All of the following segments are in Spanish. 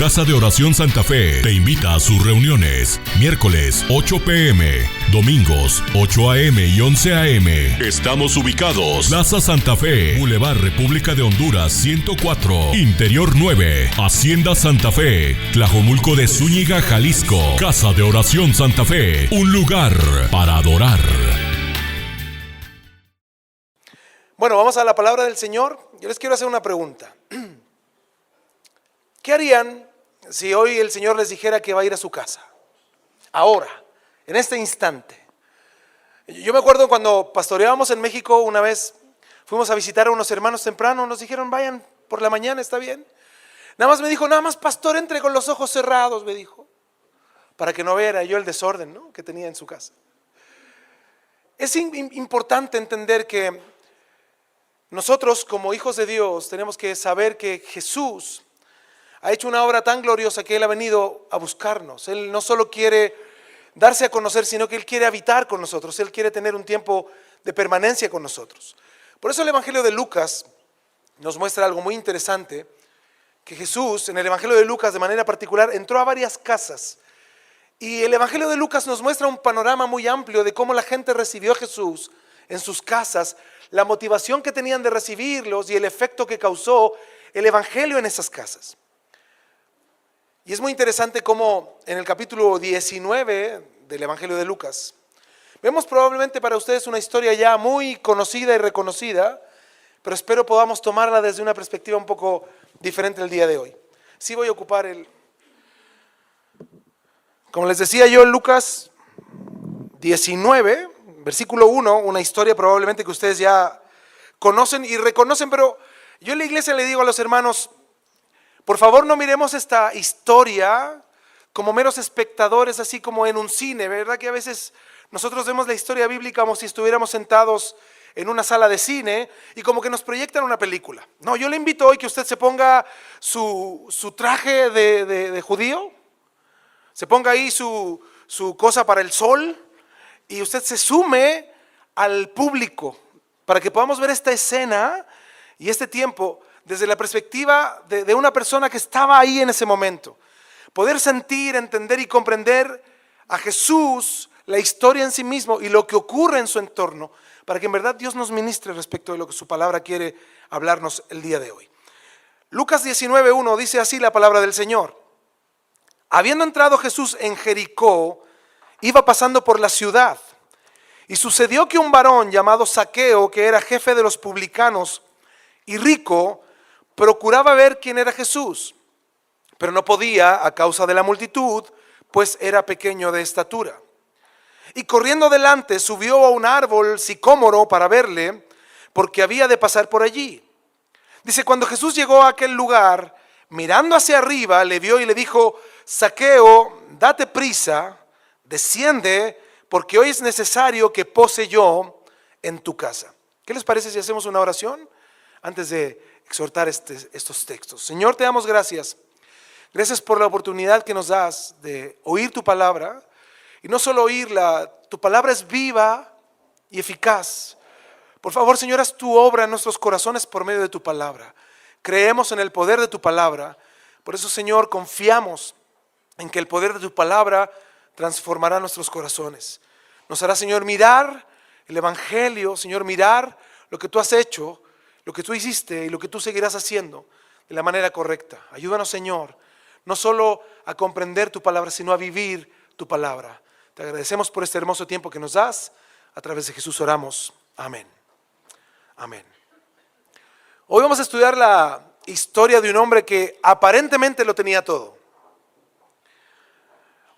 Casa de Oración Santa Fe te invita a sus reuniones. Miércoles 8 p.m, domingos 8 a.m. y 11 a.m. Estamos ubicados: Plaza Santa Fe, Boulevard República de Honduras 104, Interior 9, Hacienda Santa Fe, Tlajomulco de Zúñiga, Jalisco. Casa de Oración Santa Fe, un lugar para adorar. Bueno, vamos a la palabra del Señor. Yo les quiero hacer una pregunta. ¿Qué harían si hoy el Señor les dijera que va a ir a su casa? Ahora, en este instante. Yo me acuerdo cuando pastoreábamos en México, una vez fuimos a visitar a unos hermanos temprano, nos dijeron, vayan por la mañana, está bien. Nada más me dijo, nada más pastor, entre con los ojos cerrados, me dijo, para que no viera yo el desorden, ¿no?, que tenía en su casa. Es importante entender que nosotros como hijos de Dios tenemos que saber que Jesús ha hecho una obra tan gloriosa que Él ha venido a buscarnos. Él no solo quiere darse a conocer, sino que Él quiere habitar con nosotros. Él quiere tener un tiempo de permanencia con nosotros. Por eso el Evangelio de Lucas nos muestra algo muy interesante, que Jesús en el Evangelio de Lucas de manera particular entró a varias casas. Y el Evangelio de Lucas nos muestra un panorama muy amplio de cómo la gente recibió a Jesús en sus casas, la motivación que tenían de recibirlos y el efecto que causó el Evangelio en esas casas. Y es muy interesante cómo en el capítulo 19 del Evangelio de Lucas, vemos probablemente para ustedes una historia ya muy conocida y reconocida, pero espero podamos tomarla desde una perspectiva un poco diferente el día de hoy. Sí voy a ocupar como les decía yo, en Lucas 19, versículo 1, una historia probablemente que ustedes ya conocen y reconocen, pero yo en la iglesia le digo a los hermanos, por favor no miremos esta historia como meros espectadores, así como en un cine, ¿verdad? Que a veces nosotros vemos la historia bíblica como si estuviéramos sentados en una sala de cine y como que nos proyectan una película. No, yo le invito hoy que usted se ponga su traje de judío, se ponga ahí su cosa para el sol y usted se sume al público para que podamos ver esta escena y este tiempo desde la perspectiva de una persona que estaba ahí en ese momento. Poder sentir, entender y comprender a Jesús, la historia en sí mismo y lo que ocurre en su entorno, para que en verdad Dios nos ministre respecto de lo que su palabra quiere hablarnos el día de hoy. Lucas 19:1 dice así la palabra del Señor. Habiendo entrado Jesús en Jericó, iba pasando por la ciudad. Y sucedió que un varón llamado Zaqueo, que era jefe de los publicanos y rico, procuraba ver quién era Jesús, pero no podía a causa de la multitud, pues era pequeño de estatura. Y corriendo delante subió a un árbol sicómoro para verle, porque había de pasar por allí. Dice, cuando Jesús llegó a aquel lugar, mirando hacia arriba, le vio y le dijo, Zaqueo, date prisa, desciende, porque hoy es necesario que pose yo en tu casa. ¿Qué les parece si hacemos una oración antes de exhortar estos textos? Señor, te damos gracias. Gracias por la oportunidad que nos das de oír tu palabra. Y no solo oírla, tu palabra es viva y eficaz. Por favor, Señor, haz tu obra en nuestros corazones por medio de tu palabra. Creemos en el poder de tu palabra. Por eso, Señor, confiamos en que el poder de tu palabra transformará nuestros corazones. Nos hará, Señor, mirar el Evangelio, Señor, mirar lo que tú has hecho, lo que tú hiciste y lo que tú seguirás haciendo de la manera correcta. Ayúdanos, Señor, no solo a comprender tu palabra, sino a vivir tu palabra. Te agradecemos por este hermoso tiempo que nos das. A través de Jesús oramos. Amén. Amén. Hoy vamos a estudiar la historia de un hombre que aparentemente lo tenía todo.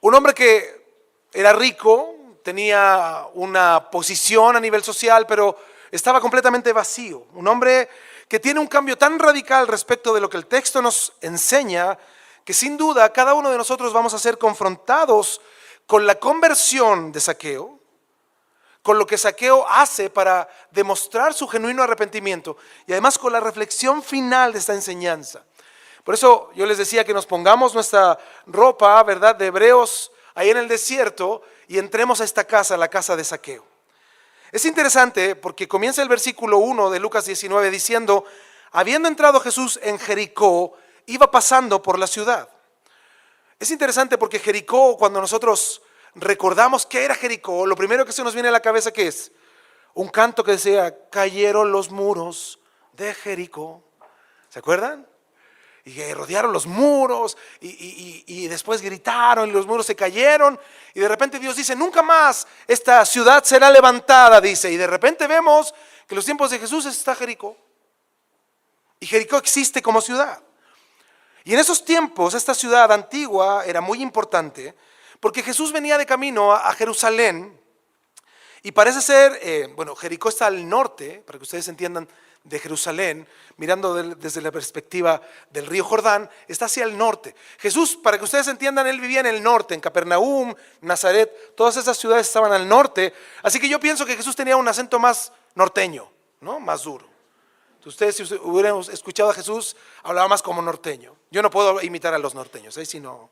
Un hombre que era rico, tenía una posición a nivel social, pero estaba completamente vacío. Un hombre que tiene un cambio tan radical respecto de lo que el texto nos enseña, que sin duda cada uno de nosotros vamos a ser confrontados con la conversión de Zaqueo, con lo que Zaqueo hace para demostrar su genuino arrepentimiento y además con la reflexión final de esta enseñanza. Por eso yo les decía que nos pongamos nuestra ropa, ¿verdad?, de hebreos ahí en el desierto y entremos a esta casa, la casa de Zaqueo. Es interesante porque comienza el versículo 1 de Lucas 19 diciendo, habiendo entrado Jesús en Jericó, iba pasando por la ciudad. Es interesante porque Jericó, cuando nosotros recordamos qué era Jericó, lo primero que se nos viene a la cabeza, ¿qué es? Un canto que decía, cayeron los muros de Jericó. ¿Se acuerdan? Y rodearon los muros y después gritaron y los muros se cayeron. Y de repente Dios dice, nunca más esta ciudad será levantada, dice. Y de repente vemos que en los tiempos de Jesús está Jericó. Y Jericó existe como ciudad. Y en esos tiempos esta ciudad antigua era muy importante porque Jesús venía de camino a Jerusalén. Y parece ser, bueno, Jericó está al norte, para que ustedes entiendan, de Jerusalén, mirando desde la perspectiva del río Jordán, está hacia el norte. Jesús, para que ustedes entiendan, él vivía en el norte, en Capernaum, Nazaret, todas esas ciudades estaban al norte. Así que yo pienso que Jesús tenía un acento más norteño, ¿no? Más duro. Ustedes, si hubieran escuchado a Jesús, hablaba más como norteño. Yo no puedo imitar a los norteños, sino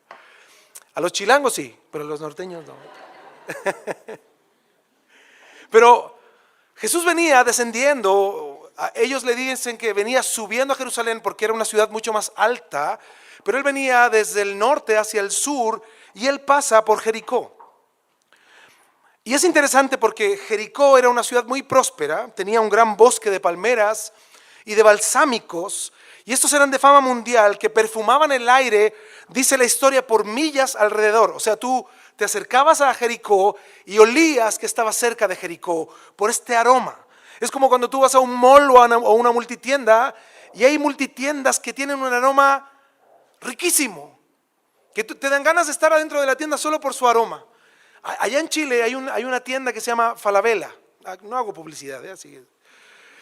a los chilangos sí, pero a los norteños no. Pero Jesús venía descendiendo. Ellos le dicen que venía subiendo a Jerusalén porque era una ciudad mucho más alta, pero él venía desde el norte hacia el sur y él pasa por Jericó. Y es interesante porque Jericó era una ciudad muy próspera, tenía un gran bosque de palmeras y de balsámicos, y estos eran de fama mundial, que perfumaban el aire, dice la historia, por millas alrededor. O sea, tú te acercabas a Jericó y olías que estaba cerca de Jericó por este aroma. Es como cuando tú vas a un mall o a una multitienda y hay multitiendas que tienen un aroma riquísimo, que te dan ganas de estar adentro de la tienda solo por su aroma. Allá en Chile hay una tienda que se llama Falabella, no hago publicidad, así.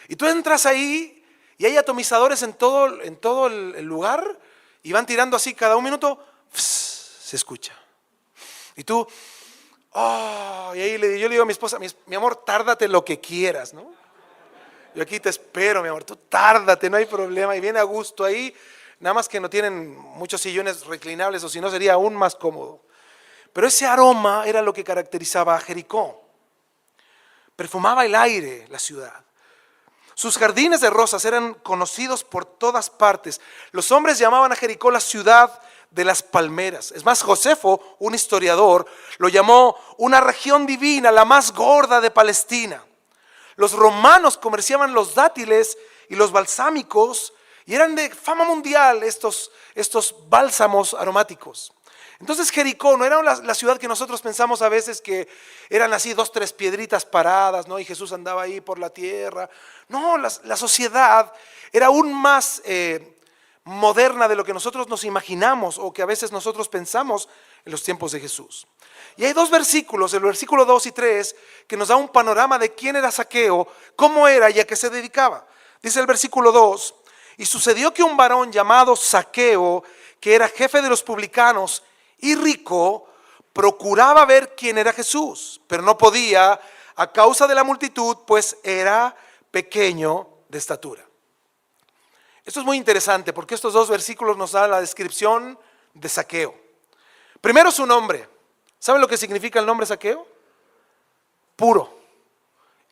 Y tú entras ahí y hay atomizadores en todo el lugar y van tirando así cada un minuto, se escucha. Y tú, y ahí yo le digo a mi esposa, mi amor, tárdate lo que quieras, ¿no? Yo aquí te espero, mi amor, tú tárdate, no hay problema, y viene a gusto ahí, nada más que no tienen muchos sillones reclinables, o si no sería aún más cómodo. Pero ese aroma era lo que caracterizaba a Jericó. Perfumaba el aire, la ciudad. Sus jardines de rosas eran conocidos por todas partes. Los hombres llamaban a Jericó la ciudad de las palmeras. Es más, Josefo, un historiador, lo llamó una región divina, la más gorda de Palestina. Los romanos comerciaban los dátiles y los balsámicos y eran de fama mundial estos bálsamos aromáticos. Entonces Jericó no era la ciudad que nosotros pensamos a veces que eran así 2, 3 piedritas paradas, ¿no? Y Jesús andaba ahí por la tierra. No, la sociedad era aún más moderna de lo que nosotros nos imaginamos o que a veces nosotros pensamos en los tiempos de Jesús. Y hay 2 versículos, el versículo 2 y 3, que nos da un panorama de quién era Zaqueo, cómo era y a qué se dedicaba. Dice el versículo 2, y sucedió que un varón llamado Zaqueo, que era jefe de los publicanos y rico, procuraba ver quién era Jesús, pero no podía a causa de la multitud, pues era pequeño de estatura. Esto es muy interesante porque estos 2 versículos nos dan la descripción de Zaqueo. Primero su nombre. ¿Saben lo que significa el nombre Zaqueo? Puro,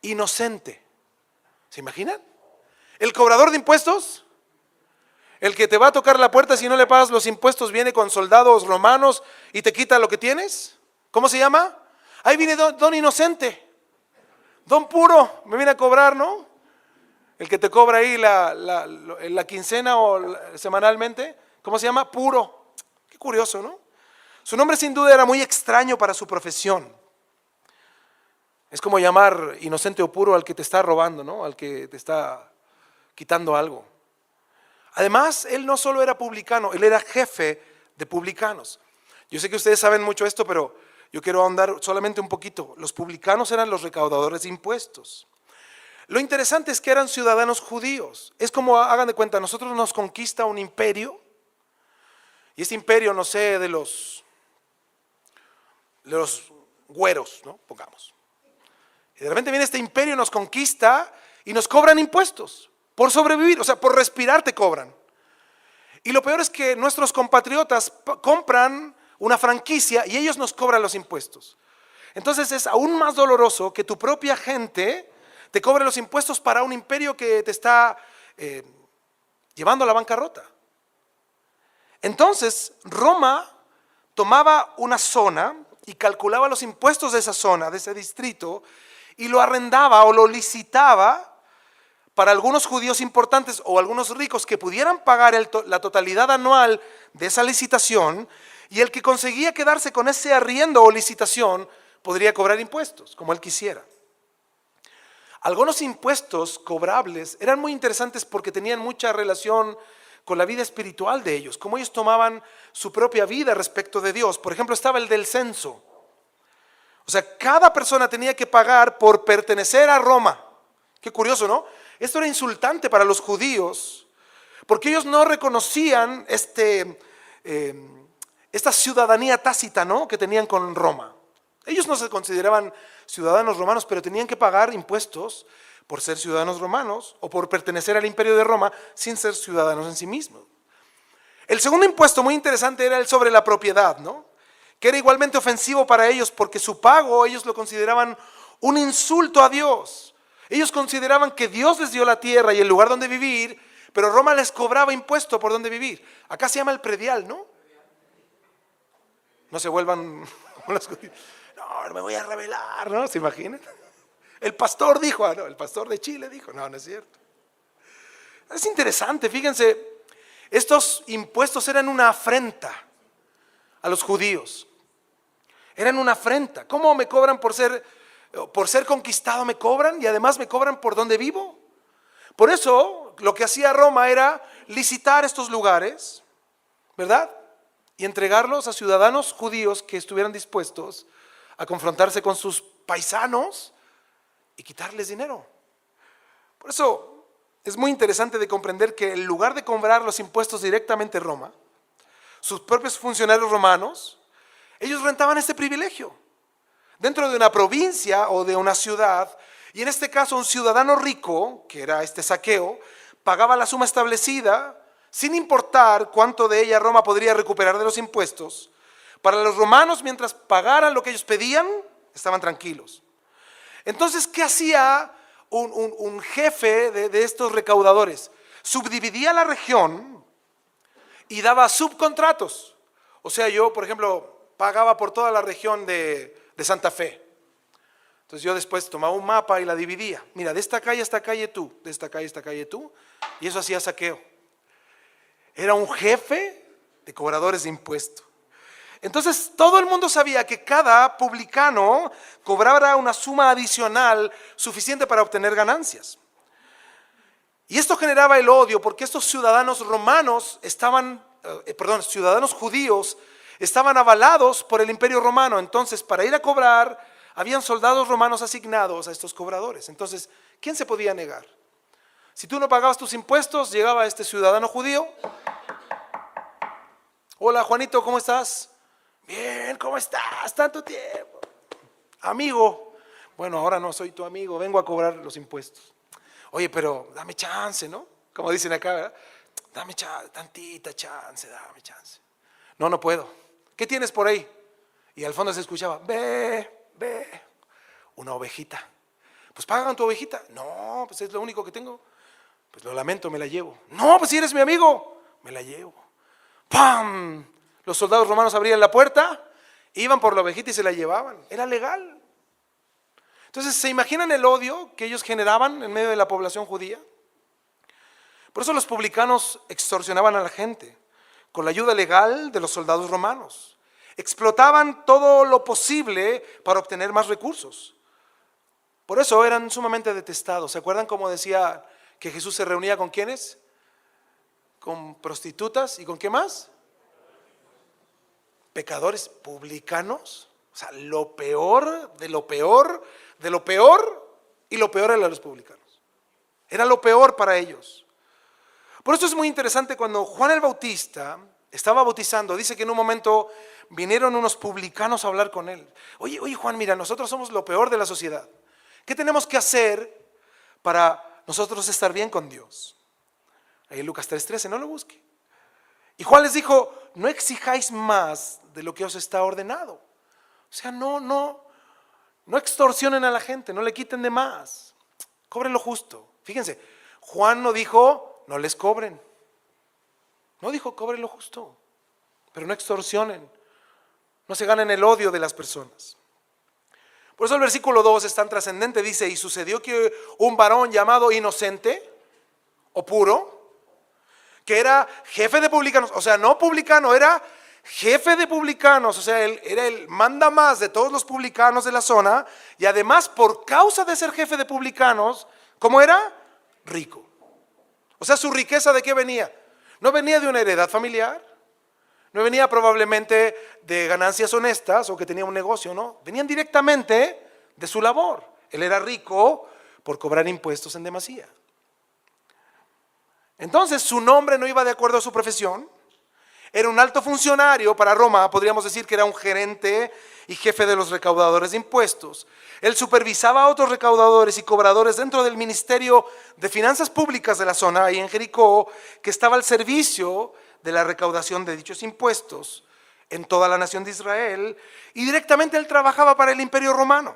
inocente. ¿Se imaginan? El cobrador de impuestos, el que te va a tocar la puerta si no le pagas los impuestos, viene con soldados romanos y te quita lo que tienes. ¿Cómo se llama? Ahí viene don inocente, don puro, me viene a cobrar, ¿no? El que te cobra ahí la quincena o semanalmente, ¿cómo se llama? Puro. Qué curioso, ¿no? Su nombre sin duda era muy extraño para su profesión. Es como llamar inocente o puro al que te está robando, ¿no? Al que te está quitando algo. Además, él no solo era publicano, él era jefe de publicanos. Yo sé que ustedes saben mucho esto, pero yo quiero ahondar solamente un poquito. Los publicanos eran los recaudadores de impuestos. Lo interesante es que eran ciudadanos judíos. Es como, hagan de cuenta, nosotros nos conquista un imperio, y este imperio, no sé, de los güeros, ¿no? Pongamos. Y de repente viene este imperio, nos conquista y nos cobran impuestos por sobrevivir, o sea, por respirar te cobran. Y lo peor es que nuestros compatriotas compran una franquicia y ellos nos cobran los impuestos. Entonces es aún más doloroso que tu propia gente te cobre los impuestos para un imperio que te está llevando a la bancarrota. Entonces Roma tomaba una zona y calculaba los impuestos de esa zona, de ese distrito, y lo arrendaba o lo licitaba para algunos judíos importantes o algunos ricos que pudieran pagar la totalidad anual de esa licitación, y el que conseguía quedarse con ese arriendo o licitación podría cobrar impuestos, como él quisiera. Algunos impuestos cobrables eran muy interesantes porque tenían mucha relación con la vida espiritual de ellos, cómo ellos tomaban su propia vida respecto de Dios. Por ejemplo, estaba el del censo. O sea, cada persona tenía que pagar por pertenecer a Roma. Qué curioso, ¿no? Esto era insultante para los judíos, porque ellos no reconocían esta ciudadanía tácita, ¿no?, que tenían con Roma. Ellos no se consideraban ciudadanos romanos, pero tenían que pagar impuestos por ser ciudadanos romanos o por pertenecer al imperio de Roma sin ser ciudadanos en sí mismos. El segundo impuesto muy interesante era el sobre la propiedad, ¿no?, que era igualmente ofensivo para ellos porque su pago ellos lo consideraban un insulto a Dios. Ellos consideraban que Dios les dio la tierra y el lugar donde vivir, pero Roma les cobraba impuesto por donde vivir. Acá se llama el predial, ¿no? No se vuelvan no me voy a rebelar, ¿no? ¿Se imaginan? El pastor dijo, no, el pastor de Chile dijo, no es cierto. Es interesante, fíjense, estos impuestos eran una afrenta a los judíos. Eran una afrenta. ¿Cómo me cobran por ser conquistado? Me cobran y además me cobran por donde vivo. Por eso lo que hacía Roma era licitar estos lugares, ¿verdad?, y entregarlos a ciudadanos judíos que estuvieran dispuestos a confrontarse con sus paisanos y quitarles dinero. Por eso es muy interesante de comprender que en lugar de cobrar los impuestos directamente Roma, sus propios funcionarios romanos, ellos rentaban este privilegio dentro de una provincia o de una ciudad, y en este caso un ciudadano rico, que era Zaqueo, pagaba la suma establecida sin importar cuánto de ella Roma podría recuperar de los impuestos. Para los romanos, mientras pagaran lo que ellos pedían, estaban tranquilos. Entonces, ¿qué hacía un jefe de estos recaudadores? Subdividía la región y daba subcontratos. O sea, yo, por ejemplo, pagaba por toda la región de Santa Fe. Entonces yo después tomaba un mapa y la dividía. Mira, de esta calle a esta calle tú, de esta calle a esta calle tú. Y eso hacía Zaqueo. Era un jefe de cobradores de impuestos. Entonces todo el mundo sabía que cada publicano cobraba una suma adicional suficiente para obtener ganancias. Y esto generaba el odio porque estos ciudadanos romanos ciudadanos judíos estaban avalados por el imperio romano. Entonces, para ir a cobrar, habían soldados romanos asignados a estos cobradores. Entonces, ¿quién se podía negar? Si tú no pagabas tus impuestos, llegaba este ciudadano judío. Hola, Juanito, ¿cómo estás? Bien, ¿cómo estás? Tanto tiempo. Amigo. Bueno, ahora no soy tu amigo, vengo a cobrar los impuestos. Oye, pero dame chance, ¿no? Como dicen acá, ¿verdad? Dame chance, tantita chance, dame chance. No puedo. ¿Qué tienes por ahí? Y al fondo se escuchaba, ve, una ovejita. Pues pagan tu ovejita. No, pues es lo único que tengo. Pues lo lamento, me la llevo. No, pues si eres mi amigo, me la llevo. ¡Pam! Los soldados romanos abrían la puerta, iban por la ovejita y se la llevaban. Era legal. Entonces, ¿se imaginan el odio que ellos generaban en medio de la población judía? Por eso los publicanos extorsionaban a la gente con la ayuda legal de los soldados romanos. Explotaban todo lo posible para obtener más recursos. Por eso eran sumamente detestados. ¿Se acuerdan cómo decía que Jesús se reunía con quiénes? Con prostitutas y ¿con qué más? Pecadores, publicanos. O sea, lo peor de lo peor de lo peor, y lo peor eran los publicanos. Era lo peor para ellos. Por eso es muy interesante cuando Juan el Bautista estaba bautizando, dice que en un momento vinieron unos publicanos a hablar con él. Oye Juan, mira, nosotros somos lo peor de la sociedad. ¿Qué tenemos que hacer para nosotros estar bien con Dios? Ahí en Lucas 3:13, no lo busque. Y Juan les dijo, no exijáis más de lo que os está ordenado. O sea, no extorsionen a la gente, no le quiten de más. Cobren lo justo. Fíjense, Juan no dijo, no les cobren. No dijo, cobren lo justo, pero no extorsionen. no se ganen el odio de las personas. Por eso el versículo 2 es tan trascendente, dice, y sucedió que un varón llamado Inocente, o Puro, que era jefe de publicanos, o sea, no publicano, era jefe de publicanos, o sea, él era el manda más de todos los publicanos de la zona, y además por causa de ser jefe de publicanos, ¿cómo era? Rico. O sea, su riqueza, ¿de qué venía? No venía de una heredad familiar, no venía probablemente de ganancias honestas o que tenía un negocio, no, venían directamente de su labor. Él era rico por cobrar impuestos en demasía. Entonces su nombre no iba de acuerdo a su profesión. Era un alto funcionario para Roma, podríamos decir que era un gerente y jefe de los recaudadores de impuestos. Él supervisaba a otros recaudadores y cobradores dentro del Ministerio de Finanzas Públicas de la zona, ahí en Jericó, que estaba al servicio de la recaudación de dichos impuestos en toda la nación de Israel, y directamente él trabajaba para el Imperio Romano.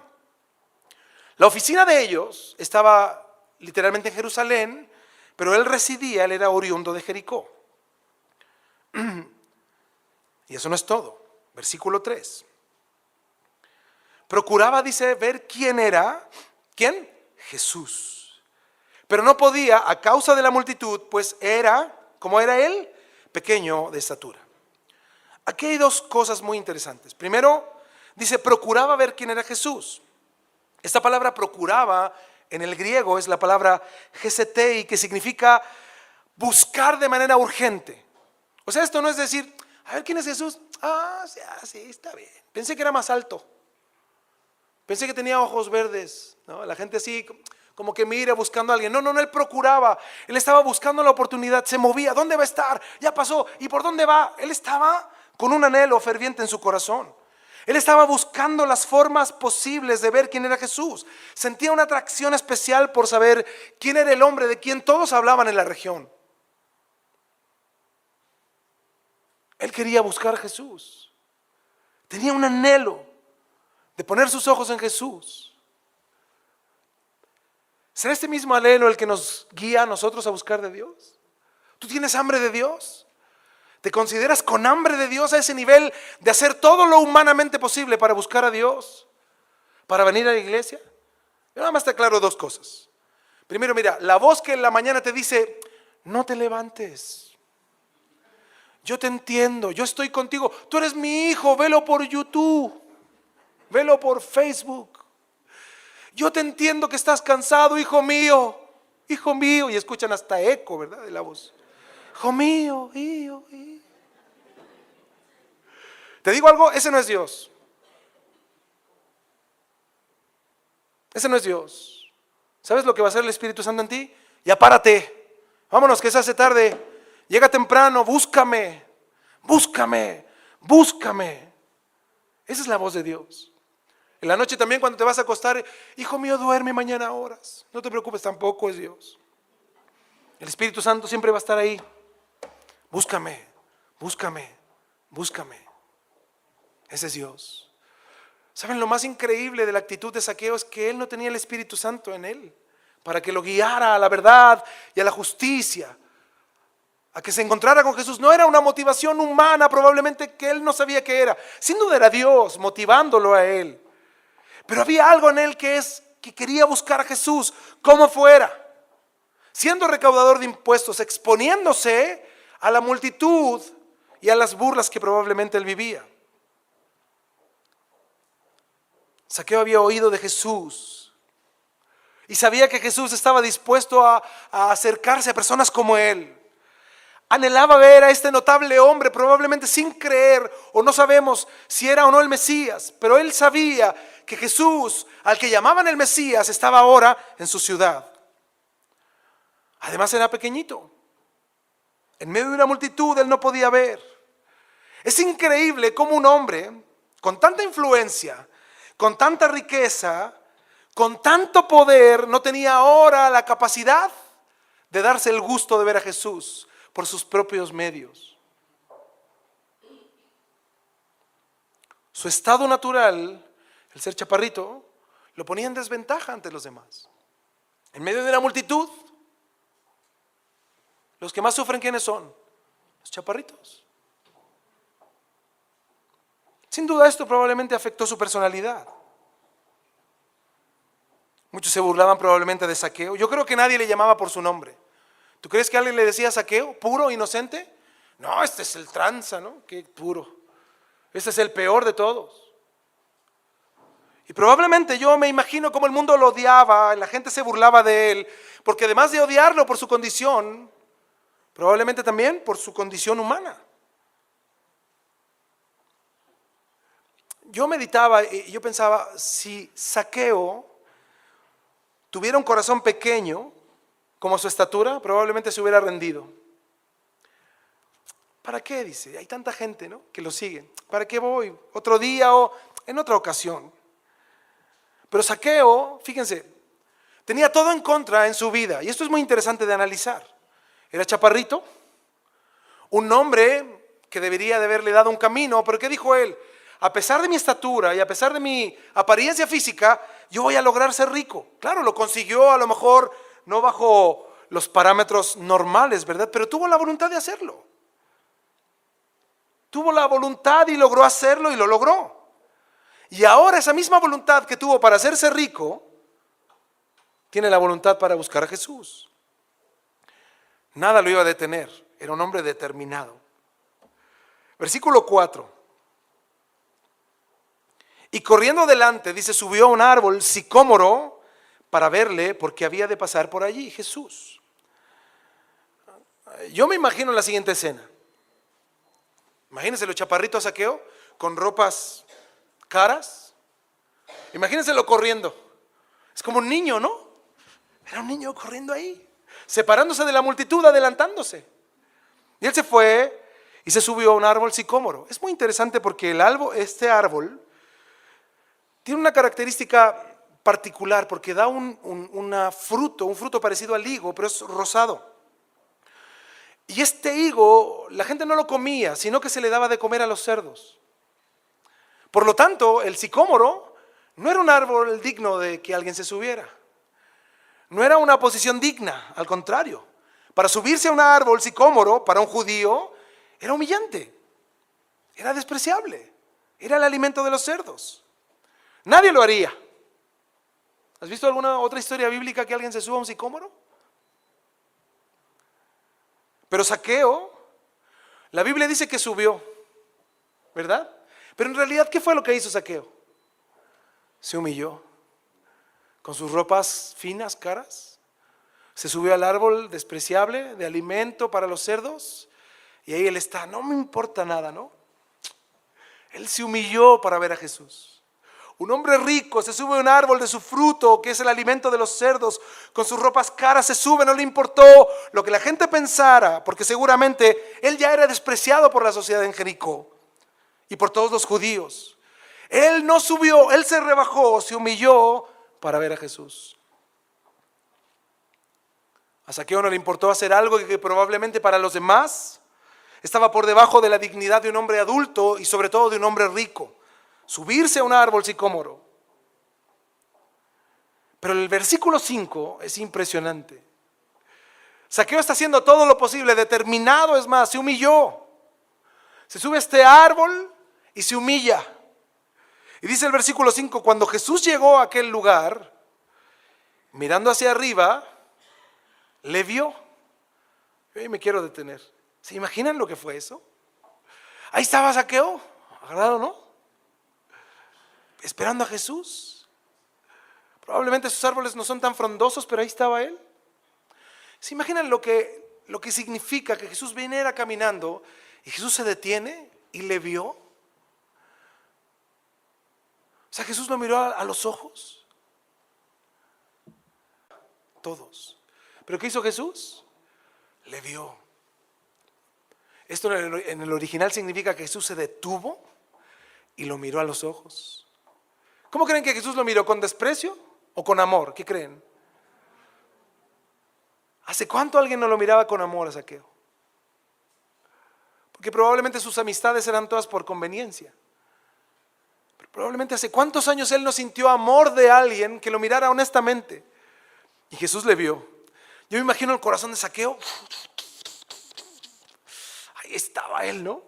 La oficina de ellos estaba literalmente en Jerusalén, pero él era oriundo de Jericó. Y eso no es todo. Versículo 3. Procuraba, dice, ver quién era. ¿Quién? Jesús. Pero no podía a causa de la multitud, pues era, ¿cómo era él? Pequeño de estatura. Aquí hay dos cosas muy interesantes. Primero, dice, procuraba ver quién era Jesús. Esta palabra procuraba en el griego es la palabra gesetei, que significa buscar de manera urgente. O sea, esto no es decir, a ver quién es Jesús. Sí, está bien. Pensé que era más alto. Pensé que tenía ojos verdes, ¿no? La gente así como que mira buscando a alguien. No, él procuraba. Él estaba buscando la oportunidad, se movía. ¿Dónde va a estar? Ya pasó. ¿Y por dónde va? Él estaba con un anhelo ferviente en su corazón. Él estaba buscando las formas posibles de ver quién era Jesús. Sentía una atracción especial por saber quién era el hombre de quien todos hablaban en la región. Él quería buscar a Jesús. Tenía un anhelo de poner sus ojos en Jesús. ¿Será este mismo anhelo el que nos guía a nosotros a buscar de Dios? ¿Tú tienes hambre de Dios? ¿Te consideras con hambre de Dios a ese nivel de hacer todo lo humanamente posible para buscar a Dios? ¿Para venir a la iglesia? Yo nada más te aclaro dos cosas. Primero, mira, la voz que en la mañana te dice, no te levantes. Yo te entiendo, yo estoy contigo. Tú eres mi hijo, velo por YouTube, velo por Facebook. Yo te entiendo que estás cansado, hijo mío, hijo mío. Y escuchan hasta eco, ¿verdad? De la voz. Hijo mío, hijo. Te digo algo, ese no es Dios. Ese no es Dios. ¿Sabes lo que va a hacer el Espíritu Santo en ti? Ya párate, vámonos que se hace tarde. Llega temprano, búscame. Esa es la voz de Dios. En la noche también cuando te vas a acostar, hijo mío, duerme mañana a horas. No te preocupes, tampoco es Dios. El Espíritu Santo siempre va a estar ahí. Búscame. Ese es Dios. ¿Saben lo más increíble de la actitud de Zaqueo? Es que él no tenía el Espíritu Santo en él para que lo guiara a la verdad y a la justicia, a que se encontrara con Jesús. No era una motivación humana probablemente que él no sabía qué era. Sin duda era Dios motivándolo a él. Pero había algo en él que quería buscar a Jesús como fuera. Siendo recaudador de impuestos, exponiéndose a la multitud y a las burlas que probablemente él vivía. Zaqueo había oído de Jesús y sabía que Jesús estaba dispuesto a acercarse a personas como él. Anhelaba ver a este notable hombre, probablemente sin creer, o no sabemos si era o no el Mesías, pero él sabía que Jesús, al que llamaban el Mesías, estaba ahora en su ciudad. Además era pequeñito. En medio de una multitud él no podía ver. Es increíble cómo un hombre con tanta influencia, con tanta riqueza, con tanto poder, no tenía ahora la capacidad de darse el gusto de ver a Jesús por sus propios medios. Su estado natural, el ser chaparrito, lo ponía en desventaja ante los demás. En medio de una multitud, los que más sufren, ¿quiénes son? Los chaparritos. Sin duda esto probablemente afectó su personalidad. Muchos se burlaban probablemente de Zaqueo. Yo creo que nadie le llamaba por su nombre. ¿Tú crees que alguien le decía Zaqueo, puro, inocente? No, este es el tranza, ¿no? Qué puro. Este es el peor de todos. Y probablemente yo me imagino cómo el mundo lo odiaba, la gente se burlaba de él, porque además de odiarlo por su condición, probablemente también por su condición humana. Yo meditaba y yo pensaba, si Zaqueo tuviera un corazón pequeño, como su estatura, probablemente se hubiera rendido. ¿Para qué? Dice, hay tanta gente, ¿no?, que lo sigue. ¿Para qué voy? Otro día o en otra ocasión. Pero Zaqueo, fíjense, tenía todo en contra en su vida. Y esto es muy interesante de analizar. Era chaparrito, un hombre que debería de haberle dado un camino. Pero ¿qué dijo él? A pesar de mi estatura y a pesar de mi apariencia física, yo voy a lograr ser rico. Claro, lo consiguió a lo mejor no bajo los parámetros normales, ¿verdad? Pero tuvo la voluntad de hacerlo. Tuvo la voluntad y logró hacerlo y lo logró. Y ahora esa misma voluntad que tuvo para hacerse rico, tiene la voluntad para buscar a Jesús. Nada lo iba a detener, era un hombre determinado. Versículo 4. Y corriendo adelante, dice, subió a un árbol sicómoro para verle porque había de pasar por allí Jesús. Yo me imagino la siguiente escena. Imagínense los chaparritos Zaqueo con ropas caras. Imagínenselo corriendo. Es como un niño, ¿no? Era un niño corriendo ahí, separándose de la multitud, adelantándose. Y él se fue y se subió a un árbol sicómoro. Es muy interesante porque este árbol tiene una característica particular porque da un fruto parecido al higo, pero es rosado. Y este higo, la gente no lo comía, sino que se le daba de comer a los cerdos. Por lo tanto, el sicómoro no era un árbol digno de que alguien se subiera. No era una posición digna, al contrario. Para subirse a un árbol sicómoro, para un judío, era humillante, era despreciable, era el alimento de los cerdos. Nadie lo haría. ¿Has visto alguna otra historia bíblica que alguien se suba a un sicómoro? Pero Zaqueo, la Biblia dice que subió, ¿verdad? Pero en realidad, ¿qué fue lo que hizo Zaqueo? Se humilló, con sus ropas finas, caras, se subió al árbol despreciable de alimento para los cerdos, y ahí él está, no me importa nada, ¿no? Él se humilló para ver a Jesús. Un hombre rico se sube a un árbol de su fruto, que es el alimento de los cerdos, con sus ropas caras se sube, no le importó lo que la gente pensara, porque seguramente él ya era despreciado por la sociedad en Jericó y por todos los judíos. Él no subió, él se rebajó, se humilló para ver a Jesús. A Zaqueo no le importó hacer algo que probablemente para los demás estaba por debajo de la dignidad de un hombre adulto y sobre todo de un hombre rico. Subirse a un árbol sicómoro. Pero el versículo 5 es impresionante. Zaqueo está haciendo todo lo posible, determinado, es más, se humilló. Se sube a este árbol y se humilla. Y dice el versículo 5, cuando Jesús llegó a aquel lugar, mirando hacia arriba, le vio. Yo me quiero detener. ¿Se imaginan lo que fue eso? Ahí estaba Zaqueo, agarrado, ¿no? Esperando a Jesús. Probablemente sus árboles no son tan frondosos, pero ahí estaba él. ¿Se imaginan lo que significa que Jesús viniera caminando y Jesús se detiene y le vio? O sea, Jesús lo miró a los ojos. Todos. ¿Pero qué hizo Jesús? Le vio. Esto en el original significa que Jesús se detuvo y lo miró a los ojos. ¿Cómo creen que Jesús lo miró? ¿Con desprecio o con amor? ¿Qué creen? ¿Hace cuánto alguien no lo miraba con amor a Zaqueo? Porque probablemente sus amistades eran todas por conveniencia. Pero probablemente hace cuántos años él no sintió amor de alguien que lo mirara honestamente. Y Jesús le vio. Yo me imagino el corazón de Zaqueo. Ahí estaba él, ¿no?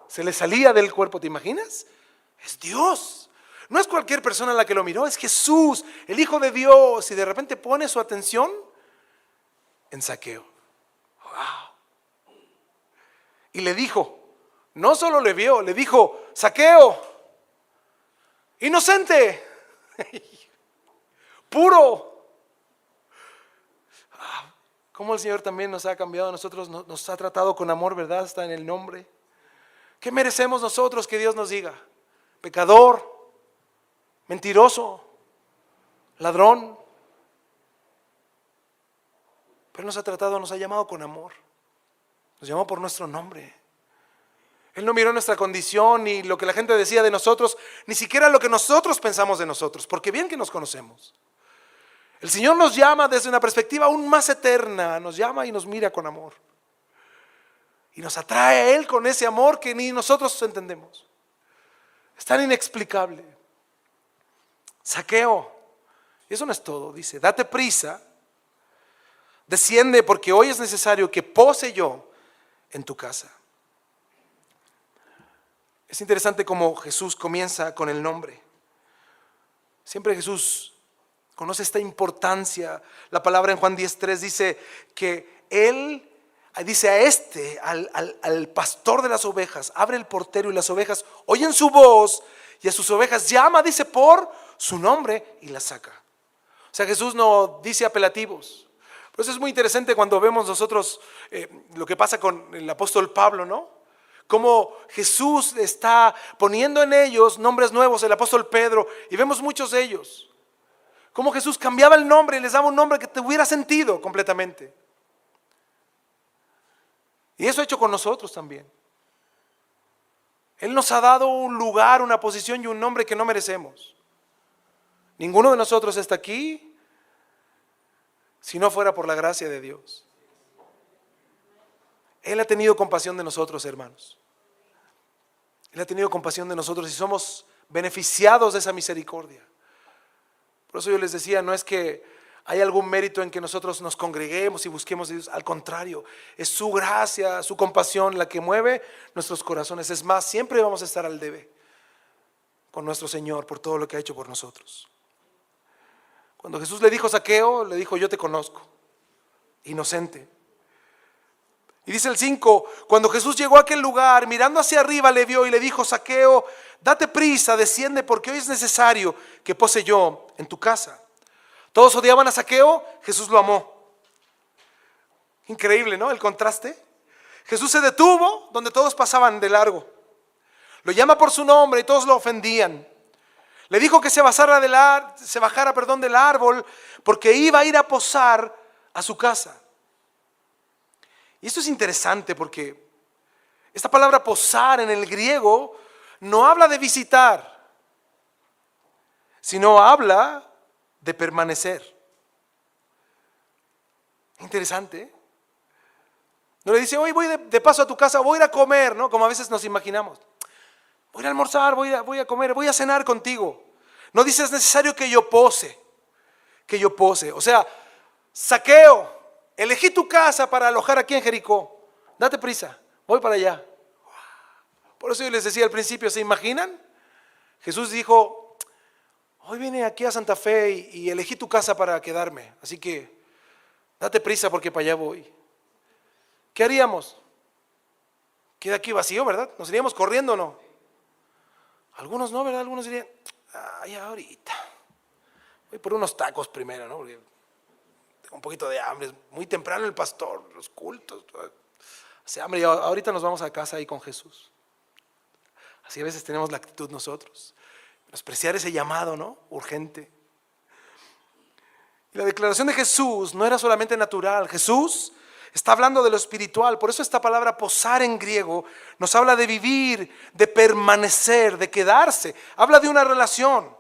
Se le salía del cuerpo, ¿te imaginas? Es Dios. No es cualquier persona la que lo miró, es Jesús, el Hijo de Dios. Y de repente pone su atención en Zaqueo. Wow. Y le dijo, no solo le vio, le dijo, Zaqueo, inocente, puro. Cómo el Señor también nos ha cambiado a nosotros, nos ha tratado con amor, ¿verdad? Está en el nombre. ¿Qué merecemos nosotros que Dios nos diga? Pecador, mentiroso, ladrón. Pero nos ha tratado, nos ha llamado con amor. Nos llamó por nuestro nombre. Él no miró nuestra condición ni lo que la gente decía de nosotros, ni siquiera lo que nosotros pensamos de nosotros, porque bien que nos conocemos. El Señor nos llama desde una perspectiva aún más eterna, nos llama y nos mira con amor. Y nos atrae a Él con ese amor que ni nosotros entendemos. Es tan inexplicable. Zaqueo, y eso no es todo, dice, date prisa, desciende porque hoy es necesario que pose yo en tu casa. Es interesante cómo Jesús comienza con el nombre. Siempre Jesús conoce esta importancia. La palabra en Juan 10:3 dice que Él dice al pastor de las ovejas, abre el portero y las ovejas oyen su voz y a sus ovejas llama, dice, por su nombre y las saca. O sea, Jesús no dice apelativos. Por eso es muy interesante cuando vemos nosotros lo que pasa con el apóstol Pablo, ¿no? Cómo Jesús está poniendo en ellos nombres nuevos, el apóstol Pedro, y vemos muchos de ellos. Cómo Jesús cambiaba el nombre y les daba un nombre que tuviera sentido completamente. Y eso ha hecho con nosotros también. Él nos ha dado un lugar, una posición y un nombre que no merecemos. Ninguno de nosotros está aquí si no fuera por la gracia de Dios. Él ha tenido compasión de nosotros, hermanos. Él ha tenido compasión de nosotros y somos beneficiados de esa misericordia. Por eso yo les decía, no es que hay algún mérito en que nosotros nos congreguemos y busquemos a Dios. Al contrario, es su gracia, su compasión la que mueve nuestros corazones. Es más, siempre vamos a estar al debe con nuestro Señor por todo lo que ha hecho por nosotros. Cuando Jesús le dijo a Zaqueo, le dijo, yo te conozco, inocente. Y dice el 5, cuando Jesús llegó a aquel lugar, mirando hacia arriba le vio y le dijo, Zaqueo, date prisa, desciende porque hoy es necesario que pose yo en tu casa. Todos odiaban a Zaqueo, Jesús lo amó. Increíble, ¿no? El contraste. Jesús se detuvo donde todos pasaban de largo. Lo llama por su nombre y todos lo ofendían. Le dijo que se bajara del árbol porque iba a ir a posar a su casa. Y esto es interesante porque esta palabra posar en el griego no habla de visitar, sino habla de permanecer. Interesante, ¿eh? No le dice, hoy voy de paso a tu casa, voy a ir a comer, ¿no? Como a veces nos imaginamos. Voy a ir a almorzar, voy a comer, voy a cenar contigo. No dice, es necesario que yo pose. O sea, Zaqueo, elegí tu casa para alojar aquí en Jericó. Date prisa, voy para allá. Por eso yo les decía al principio, ¿se imaginan? Jesús dijo, hoy vine aquí a Santa Fe y elegí tu casa para quedarme. Así que date prisa porque para allá voy. ¿Qué haríamos? Queda aquí vacío, ¿verdad? ¿Nos iríamos corriendo o no? Algunos no, ¿verdad? Algunos dirían, ay, ahorita. Voy por unos tacos primero, ¿no? Porque tengo un poquito de hambre. Es muy temprano el pastor, los cultos. Hace hambre y ahorita nos vamos a casa ahí con Jesús. Así a veces tenemos la actitud nosotros. Despreciar ese llamado, ¿no? Urgente. Y la declaración de Jesús no era solamente natural. Jesús está hablando de lo espiritual. Por eso esta palabra posar en griego nos habla de vivir, de permanecer, de quedarse. Habla de una relación.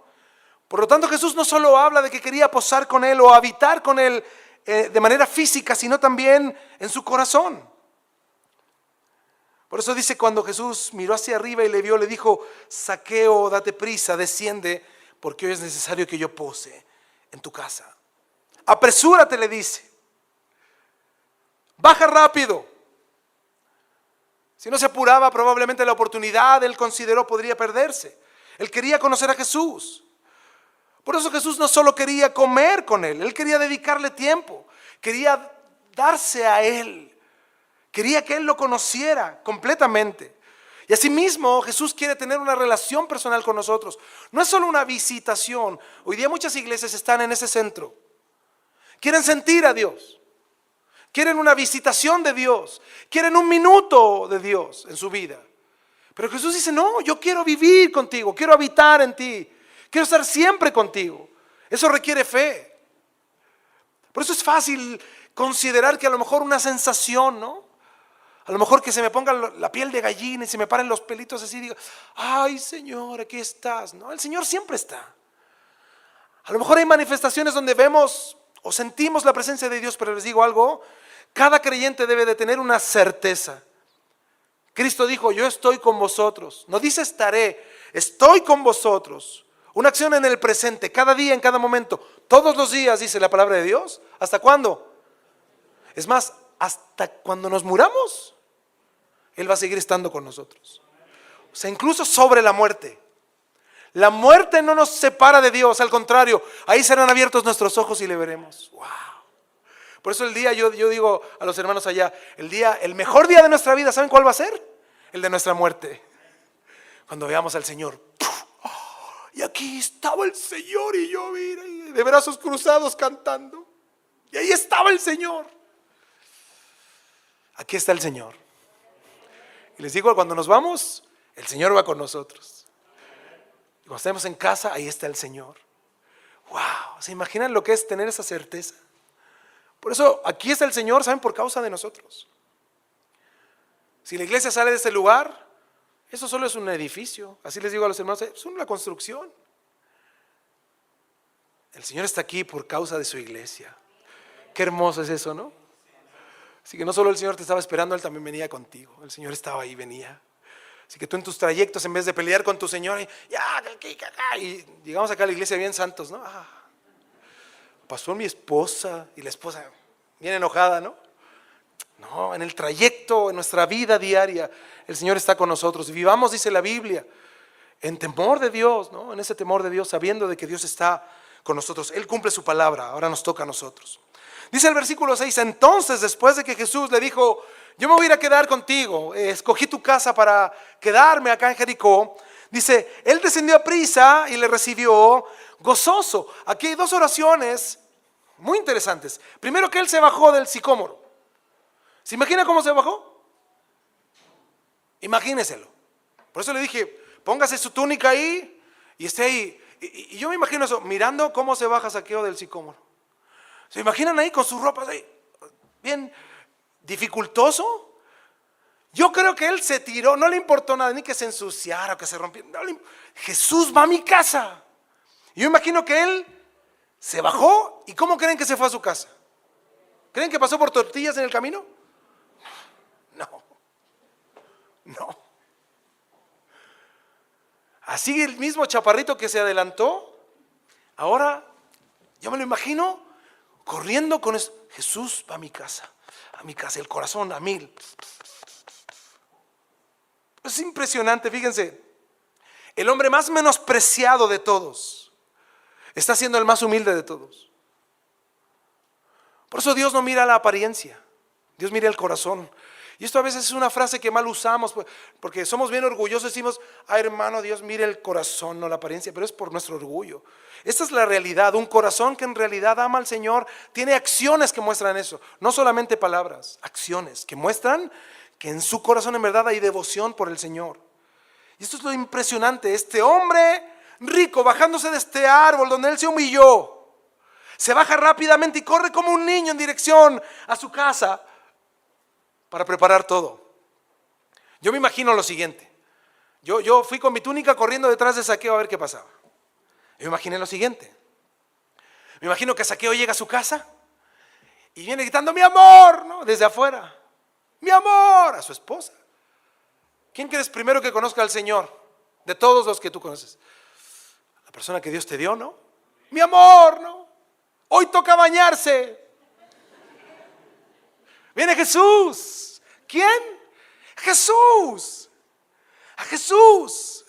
Por lo tanto, Jesús no solo habla de que quería posar con Él o habitar con Él de manera física, sino también en su corazón. Por eso dice, cuando Jesús miró hacia arriba y le vio, le dijo, Zaqueo, date prisa, desciende, porque hoy es necesario que yo pose en tu casa. Apresúrate, le dice. Baja rápido. Si no se apuraba, probablemente la oportunidad, él consideró, podría perderse. Él quería conocer a Jesús. Por eso Jesús no solo quería comer con él, él quería dedicarle tiempo, quería darse a él, quería que él lo conociera completamente. Y asimismo Jesús quiere tener una relación personal con nosotros. No es solo una visitación. Hoy día muchas iglesias están en ese centro. Quieren sentir a Dios, quieren una visitación de Dios, quieren un minuto de Dios en su vida. Pero Jesús dice, no, yo quiero vivir contigo, quiero habitar en ti. Quiero estar siempre contigo. Eso requiere fe. Por eso es fácil considerar que a lo mejor una sensación, ¿no? A lo mejor que se me ponga la piel de gallina y se me paren los pelitos así y digo, ay Señor, aquí estás. No, el Señor siempre está. A lo mejor hay manifestaciones donde vemos o sentimos la presencia de Dios, pero les digo algo, cada creyente debe de tener una certeza. Cristo dijo, yo estoy con vosotros. No dice estaré, estoy con vosotros. Una acción en el presente, cada día, en cada momento, todos los días, dice la palabra de Dios. ¿Hasta cuándo? Es más, hasta cuando nos muramos, Él va a seguir estando con nosotros. O sea, incluso sobre la muerte. La muerte no nos separa de Dios, al contrario, ahí serán abiertos nuestros ojos y le veremos. ¡Wow! Por eso el día, yo digo a los hermanos allá, el mejor día de nuestra vida, ¿saben cuál va a ser? El de nuestra muerte. Cuando veamos al Señor. Y aquí estaba el Señor y yo, mira, de brazos cruzados cantando. Y ahí estaba el Señor. Aquí está el Señor. Y les digo, cuando nos vamos, el Señor va con nosotros. Y cuando estemos en casa, ahí está el Señor. Wow, ¿se imaginan lo que es tener esa certeza? Por eso aquí está el Señor, ¿saben? Por causa de nosotros. Si la iglesia sale de este lugar, eso solo es un edificio. Así les digo a los hermanos, es una construcción. El Señor está aquí por causa de su iglesia. Qué hermoso es eso, ¿no? Así que no solo el Señor te estaba esperando, Él también venía contigo. El Señor estaba ahí, venía. Así que tú en tus trayectos, en vez de pelear con tu Señor, y llegamos acá a la iglesia bien santos, ¿no? Pasó mi esposa, y la esposa bien enojada, ¿no? No, en el trayecto, en nuestra vida diaria, el Señor está con nosotros. Vivamos, dice la Biblia, en temor de Dios, ¿no? En ese temor de Dios, sabiendo de que Dios está con nosotros. Él cumple su palabra, ahora nos toca a nosotros. Dice el versículo 6, entonces después de que Jesús le dijo, yo me voy a ir a quedar contigo, escogí tu casa para quedarme acá en Jericó. Dice, él descendió a prisa y le recibió gozoso. Aquí hay dos oraciones muy interesantes. Primero, que él se bajó del sicómoro. ¿Se imagina cómo se bajó? Imagíneselo. Por eso le dije, póngase su túnica ahí y esté ahí. Y yo me imagino eso, mirando cómo se baja Zaqueo del sicómoro. ¿Se imaginan ahí con sus ropas ahí? Bien dificultoso. Yo creo que él se tiró, no le importó nada, ni que se ensuciara o que se rompiera. Jesús va a mi casa. Yo imagino que él se bajó. ¿Y cómo creen que se fue a su casa? ¿Creen que pasó por tortillas en el camino? No. Así el mismo chaparrito que se adelantó, ahora yo me lo imagino corriendo con eso. Jesús va a mi casa, el corazón a mil. Es impresionante, fíjense, el hombre más menospreciado de todos está siendo el más humilde de todos. Por eso Dios no mira la apariencia, Dios mira el corazón. Y esto a veces es una frase que mal usamos, porque somos bien orgullosos, decimos, hermano, Dios mira el corazón, no la apariencia, pero es por nuestro orgullo. Esta es la realidad, un corazón que en realidad ama al Señor, tiene acciones que muestran eso, no solamente palabras, acciones que muestran que en su corazón en verdad hay devoción por el Señor. Y esto es lo impresionante, este hombre rico bajándose de este árbol donde él se humilló, se baja rápidamente y corre como un niño en dirección a su casa, para preparar todo. Yo me imagino lo siguiente. Yo fui con mi túnica corriendo detrás de Zaqueo a ver qué pasaba. Yo me imaginé lo siguiente. Me imagino que Zaqueo llega a su casa y viene gritando, mi amor, ¿no? Desde afuera. Mi amor, a su esposa. ¿Quién quieres primero que conozca al Señor? De todos los que tú conoces. La persona que Dios te dio, ¿no? Mi amor, ¿no? Hoy toca bañarse. Viene Jesús. ¿Quién? Jesús. A Jesús.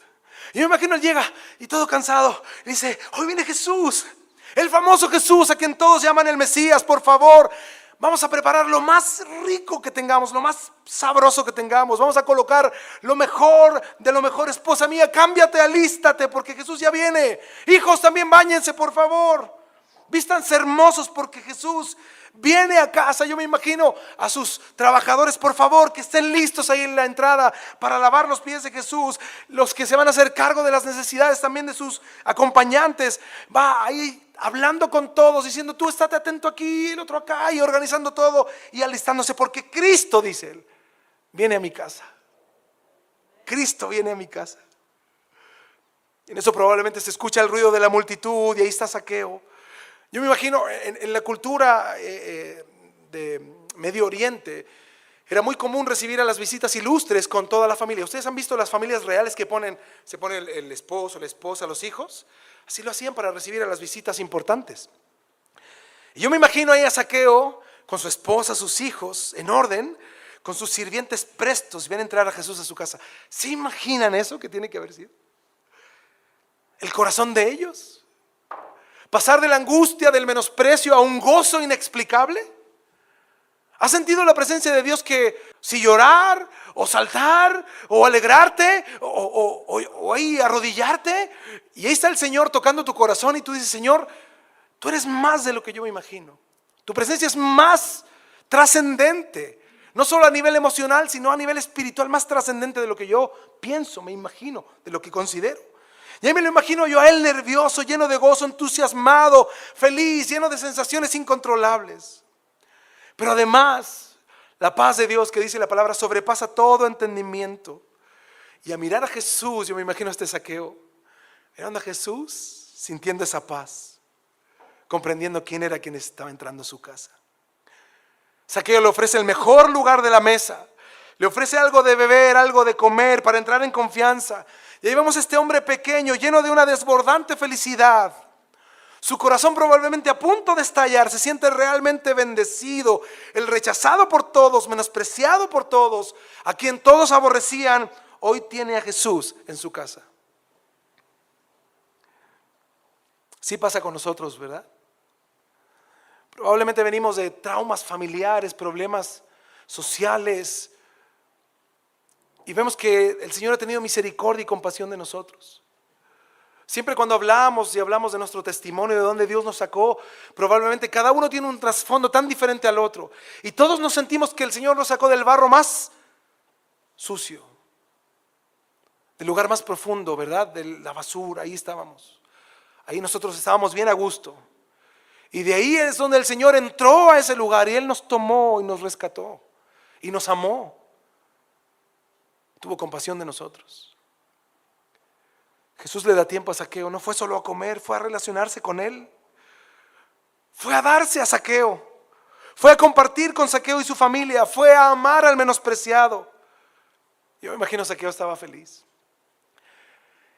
Y me imagino él llega y todo cansado. Y dice, hoy viene Jesús, el famoso Jesús a quien todos llaman el Mesías. Por favor, vamos a preparar lo más rico que tengamos, lo más sabroso que tengamos. Vamos a colocar lo mejor de lo mejor. Esposa mía, cámbiate, alístate, porque Jesús ya viene. Hijos, también báñense, por favor. Vístanse hermosos porque Jesús viene a casa. Yo me imagino a sus trabajadores, por favor, que estén listos ahí en la entrada para lavar los pies de Jesús. Los que se van a hacer cargo de las necesidades también de sus acompañantes. Va ahí hablando con todos, diciendo, tú estate atento aquí, el otro acá, y organizando todo y alistándose, porque Cristo, dice él, viene a mi casa. Cristo viene a mi casa. En eso probablemente se escucha el ruido de la multitud y ahí está Zaqueo. Yo me imagino en la cultura de Medio Oriente era muy común recibir a las visitas ilustres con toda la familia. ¿Ustedes han visto las familias reales que se pone el esposo, la esposa, los hijos? Así lo hacían para recibir a las visitas importantes. Y yo me imagino ahí a Zaqueo con su esposa, sus hijos, en orden, con sus sirvientes prestos, ven a entrar a Jesús a su casa. ¿Se imaginan eso que tiene que haber sido? El corazón de ellos. Pasar de la angustia, del menosprecio a un gozo inexplicable. ¿Has sentido la presencia de Dios que si llorar o saltar o alegrarte o ahí arrodillarte? Y ahí está el Señor tocando tu corazón y tú dices, Señor, tú eres más de lo que yo me imagino. Tu presencia es más trascendente, no solo a nivel emocional, sino a nivel espiritual, más trascendente de lo que yo pienso, me imagino, de lo que considero. Y ahí me lo imagino yo a él nervioso, lleno de gozo, entusiasmado, feliz, lleno de sensaciones incontrolables. Pero además, la paz de Dios que dice la palabra sobrepasa todo entendimiento. Y a mirar a Jesús, yo me imagino a este Zaqueo, mirando a Jesús, sintiendo esa paz, comprendiendo quién era quien estaba entrando a su casa. Zaqueo le ofrece el mejor lugar de la mesa, le ofrece algo de beber, algo de comer para entrar en confianza. Y ahí vemos a este hombre pequeño, lleno de una desbordante felicidad. Su corazón probablemente a punto de estallar, se siente realmente bendecido. El rechazado por todos, menospreciado por todos, a quien todos aborrecían, hoy tiene a Jesús en su casa. Sí pasa con nosotros, ¿verdad? Probablemente venimos de traumas familiares, problemas sociales, y vemos que el Señor ha tenido misericordia y compasión de nosotros. Siempre cuando hablamos y hablamos de nuestro testimonio, de dónde Dios nos sacó, probablemente cada uno tiene un trasfondo tan diferente al otro. Y todos nos sentimos que el Señor nos sacó del barro más sucio, del lugar más profundo, ¿verdad? De la basura, ahí estábamos. Ahí nosotros estábamos bien a gusto. Y de ahí es donde el Señor entró a ese lugar y Él nos tomó y nos rescató y nos amó. Tuvo compasión de nosotros. Jesús le da tiempo a Zaqueo, no fue solo a comer, fue a relacionarse con él. Fue a darse a Zaqueo, fue a compartir con Zaqueo y su familia, fue a amar al menospreciado. Yo me imagino Zaqueo estaba feliz.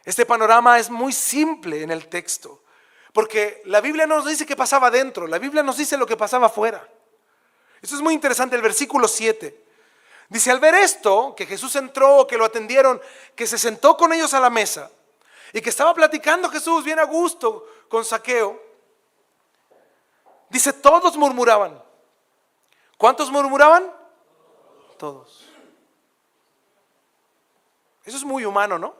Este panorama es muy simple en el texto, porque la Biblia no nos dice qué pasaba dentro, la Biblia nos dice lo que pasaba afuera. Eso es muy interesante, el versículo 7. Dice, al ver esto, que Jesús entró, que lo atendieron, que se sentó con ellos a la mesa y que estaba platicando Jesús bien a gusto con Zaqueo, dice, todos murmuraban. ¿Cuántos murmuraban? Todos. Eso es muy humano, ¿no?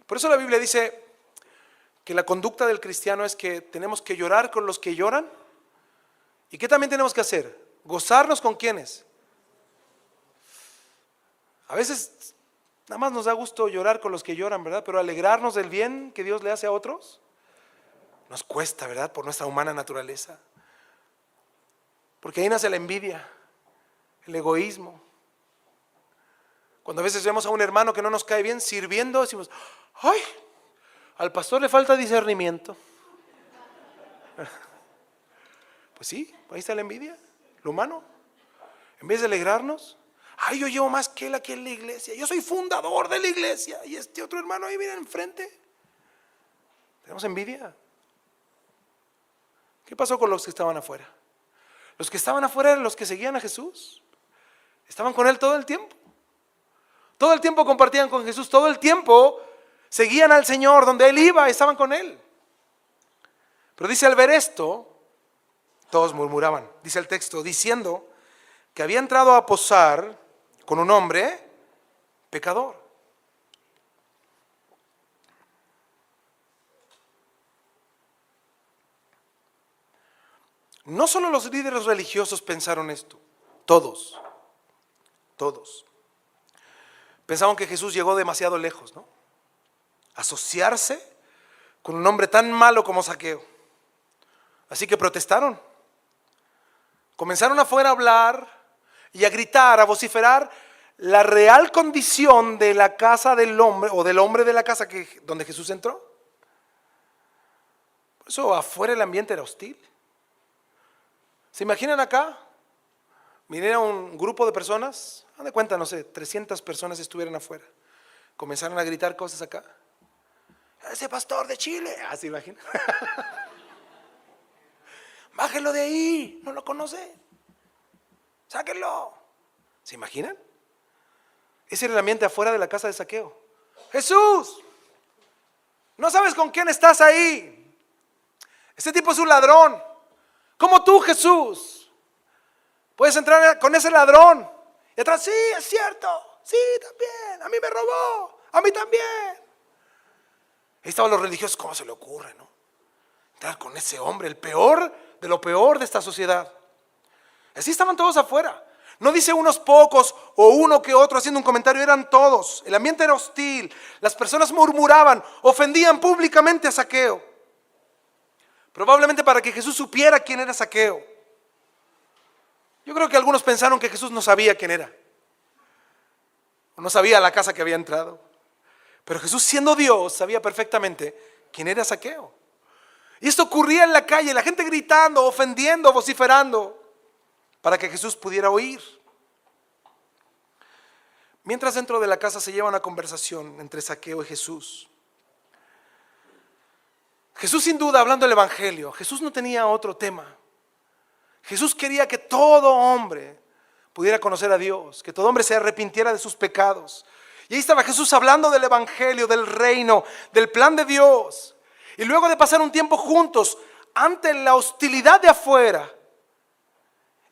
Por eso la Biblia dice que la conducta del cristiano es que tenemos que llorar con los que lloran. ¿Y qué también tenemos que hacer? Gozarnos con quienes. A veces nada más nos da gusto llorar con los que lloran, ¿verdad? Pero alegrarnos del bien que Dios le hace a otros nos cuesta, ¿verdad? Por nuestra humana naturaleza. Porque ahí nace la envidia, el egoísmo. Cuando a veces vemos a un hermano que no nos cae bien sirviendo, decimos, ¡ay! Al pastor le falta discernimiento. Pues sí, ahí está la envidia, lo humano. En vez de alegrarnos, ay, yo llevo más que él aquí en la iglesia, yo soy fundador de la iglesia, y este otro hermano ahí viene enfrente. Tenemos envidia. ¿Qué pasó con los que estaban afuera? Los que estaban afuera eran los que seguían a Jesús. Estaban con él todo el tiempo. Todo el tiempo compartían con Jesús, todo el tiempo seguían al Señor, donde Él iba, estaban con Él. Pero dice, al ver esto, todos murmuraban, dice el texto, diciendo que había entrado a posar con un hombre pecador. No solo los líderes religiosos pensaron esto, todos. Pensaban que Jesús llegó demasiado lejos, ¿no? Asociarse con un hombre tan malo como Zaqueo. Así que protestaron. Comenzaron afuera a hablar y a gritar, a vociferar la real condición de la casa del hombre o del hombre de la casa donde Jesús entró. Por eso afuera el ambiente era hostil. ¿Se imaginan acá? Viniera un grupo de personas, haz de cuenta, no sé, 300 personas estuvieran afuera. Comenzaron a gritar cosas acá. Ese pastor de Chile, ¿se imaginan? Bájenlo de ahí, no lo conoce. Sáquenlo. ¿Se imaginan? Ese era el ambiente afuera de la casa de Zaqueo. Jesús, no sabes con quién estás ahí. Este tipo es un ladrón. Como tú, Jesús, puedes entrar con ese ladrón. Y atrás, sí, es cierto. Sí, también. A mí me robó. A mí también. Ahí estaban los religiosos. ¿Cómo se le ocurre, no? Entrar con ese hombre, el peor de lo peor de esta sociedad. Así estaban todos afuera. No dice unos pocos o uno que otro haciendo un comentario, eran todos. El ambiente era hostil. Las personas murmuraban, ofendían públicamente a Zaqueo. Probablemente para que Jesús supiera quién era Zaqueo. Yo creo que algunos pensaron que Jesús no sabía quién era. No sabía la casa que había entrado. Pero Jesús, siendo Dios, sabía perfectamente quién era Zaqueo. Y esto ocurría en la calle, la gente gritando, ofendiendo, vociferando, para que Jesús pudiera oír. Mientras dentro de la casa se lleva una conversación entre Zaqueo y Jesús. Jesús, sin duda, hablando del Evangelio, Jesús no tenía otro tema. Jesús quería que todo hombre pudiera conocer a Dios, que todo hombre se arrepintiera de sus pecados. Y ahí estaba Jesús hablando del Evangelio, del reino, del plan de Dios. Y luego de pasar un tiempo juntos ante la hostilidad de afuera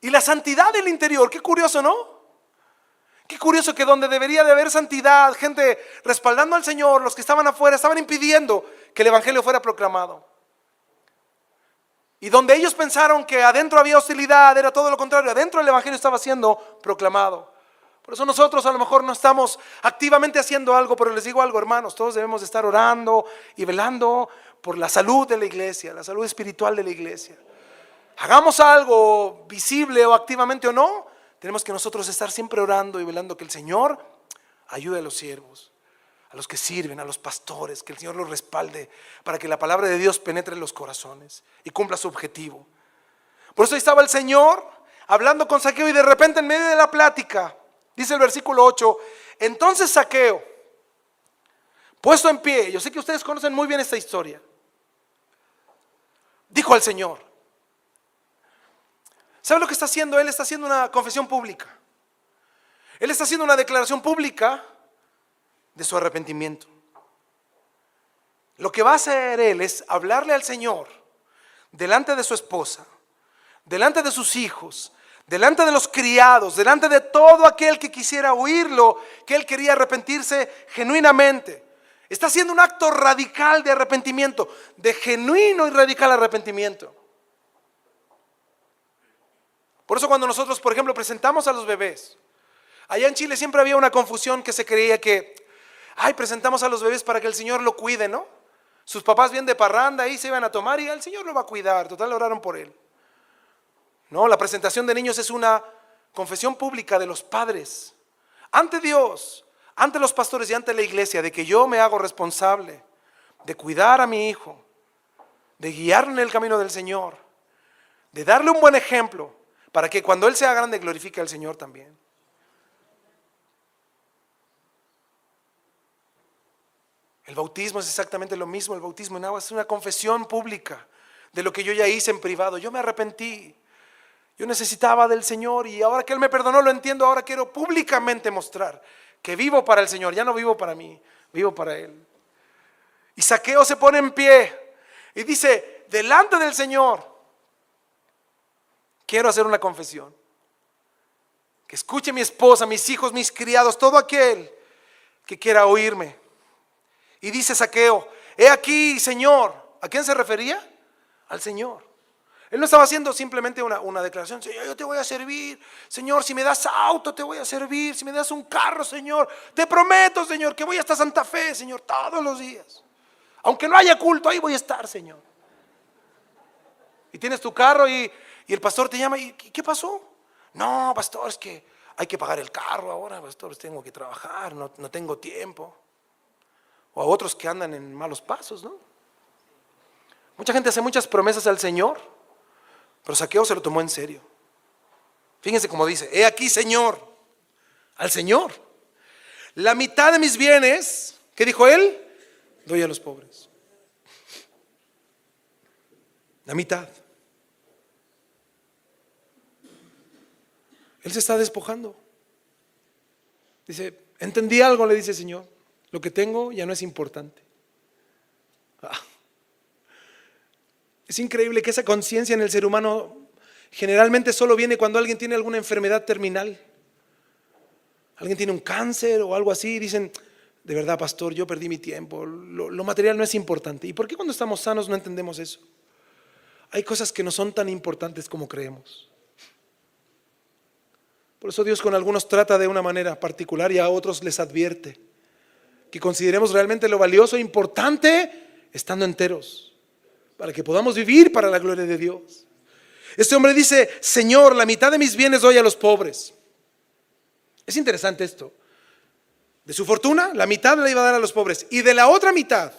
y la santidad del interior, qué curioso, ¿no? Qué curioso que donde debería de haber santidad, gente respaldando al Señor, los que estaban afuera estaban impidiendo que el Evangelio fuera proclamado. Y donde ellos pensaron que adentro había hostilidad, era todo lo contrario, adentro el Evangelio estaba siendo proclamado. Por eso nosotros a lo mejor no estamos activamente haciendo algo, pero les digo algo, hermanos, todos debemos de estar orando y velando por la salud de la iglesia, la salud espiritual de la iglesia. Hagamos algo visible o activamente o no, tenemos que nosotros estar siempre orando y velando que el Señor ayude a los siervos, a los que sirven, a los pastores, que el Señor los respalde para que la palabra de Dios penetre en los corazones y cumpla su objetivo. Por eso ahí estaba el Señor hablando con Zaqueo y de repente en medio de la plática, dice el versículo 8, entonces Zaqueo, puesto en pie, yo sé que ustedes conocen muy bien esta historia, dijo al Señor. ¿Sabe lo que está haciendo? Él está haciendo una confesión pública. Él está haciendo una declaración pública de su arrepentimiento. Lo que va a hacer él es hablarle al Señor delante de su esposa, delante de sus hijos, delante de los criados, delante de todo aquel que quisiera oírlo, que él quería arrepentirse genuinamente. Está haciendo un acto radical de arrepentimiento, de genuino y radical arrepentimiento. Por eso cuando nosotros, por ejemplo, presentamos a los bebés, allá en Chile siempre había una confusión que se creía que, presentamos a los bebés para que el Señor lo cuide, ¿no? Sus papás vienen de parranda y se iban a tomar y el Señor lo va a cuidar, total oraron por él. No, la presentación de niños es una confesión pública de los padres, ante Dios, ante los pastores y ante la iglesia, de que yo me hago responsable de cuidar a mi hijo, de guiarlo en el camino del Señor, de darle un buen ejemplo, para que cuando él sea grande glorifique al Señor también. El bautismo es exactamente lo mismo. El bautismo en agua es una confesión pública de lo que yo ya hice en privado. Yo me arrepentí, yo necesitaba del Señor y ahora que Él me perdonó, lo entiendo. Ahora quiero públicamente mostrar que vivo para el Señor, ya no vivo para mí, vivo para Él. Y Zaqueo se pone en pie y dice, delante del Señor, quiero hacer una confesión. Que escuche mi esposa, mis hijos, mis criados, todo aquel que quiera oírme. Y dice Zaqueo, he aquí, Señor. ¿A quién se refería? Al Señor. Él no estaba haciendo simplemente una declaración. Señor, yo te voy a servir. Señor, si me das auto, te voy a servir. Si me das un carro, Señor, te prometo, Señor, que voy hasta Santa Fe, Señor, todos los días. Aunque no haya culto, ahí voy a estar, Señor. Y tienes tu carro y el pastor te llama. ¿Y qué pasó? No, pastor, es que hay que pagar el carro ahora, pastor, tengo que trabajar, no tengo tiempo. O a otros que andan en malos pasos, ¿no? Mucha gente hace muchas promesas al Señor, pero Zaqueo se lo tomó en serio. Fíjense cómo dice, he aquí, Señor, al Señor, la mitad de mis bienes, ¿qué dijo él? Doy a los pobres. La mitad. Él se está despojando. Dice, entendí algo, le dice el Señor. Lo que tengo ya no es importante. Es increíble que esa conciencia en el ser humano generalmente solo viene cuando alguien tiene alguna enfermedad terminal. Alguien tiene un cáncer o algo así y dicen, de verdad, pastor, yo perdí mi tiempo, lo material no es importante. ¿Y por qué cuando estamos sanos no entendemos eso? Hay cosas que no son tan importantes como creemos. Por eso Dios con algunos trata de una manera particular y a otros les advierte que consideremos realmente lo valioso e importante estando enteros, para que podamos vivir para la gloria de Dios. Este hombre dice, Señor, la mitad de mis bienes doy a los pobres. Es interesante esto. De su fortuna, la mitad la iba a dar a los pobres. Y de la otra mitad,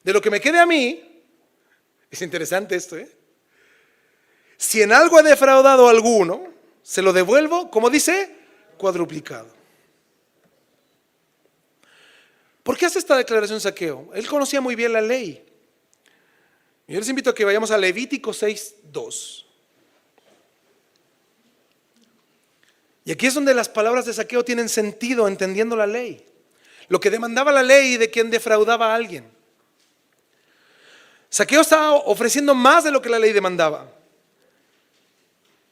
de lo que me quede a mí, es interesante esto, si en algo he defraudado a alguno, se lo devuelvo, como dice, cuadruplicado. ¿Por qué hace esta declaración Zaqueo? Él conocía muy bien la ley. Yo les invito a que vayamos a Levítico 6:2. Y aquí es donde las palabras de Zaqueo tienen sentido entendiendo la ley. Lo que demandaba la ley de quien defraudaba a alguien. Zaqueo estaba ofreciendo más de lo que la ley demandaba.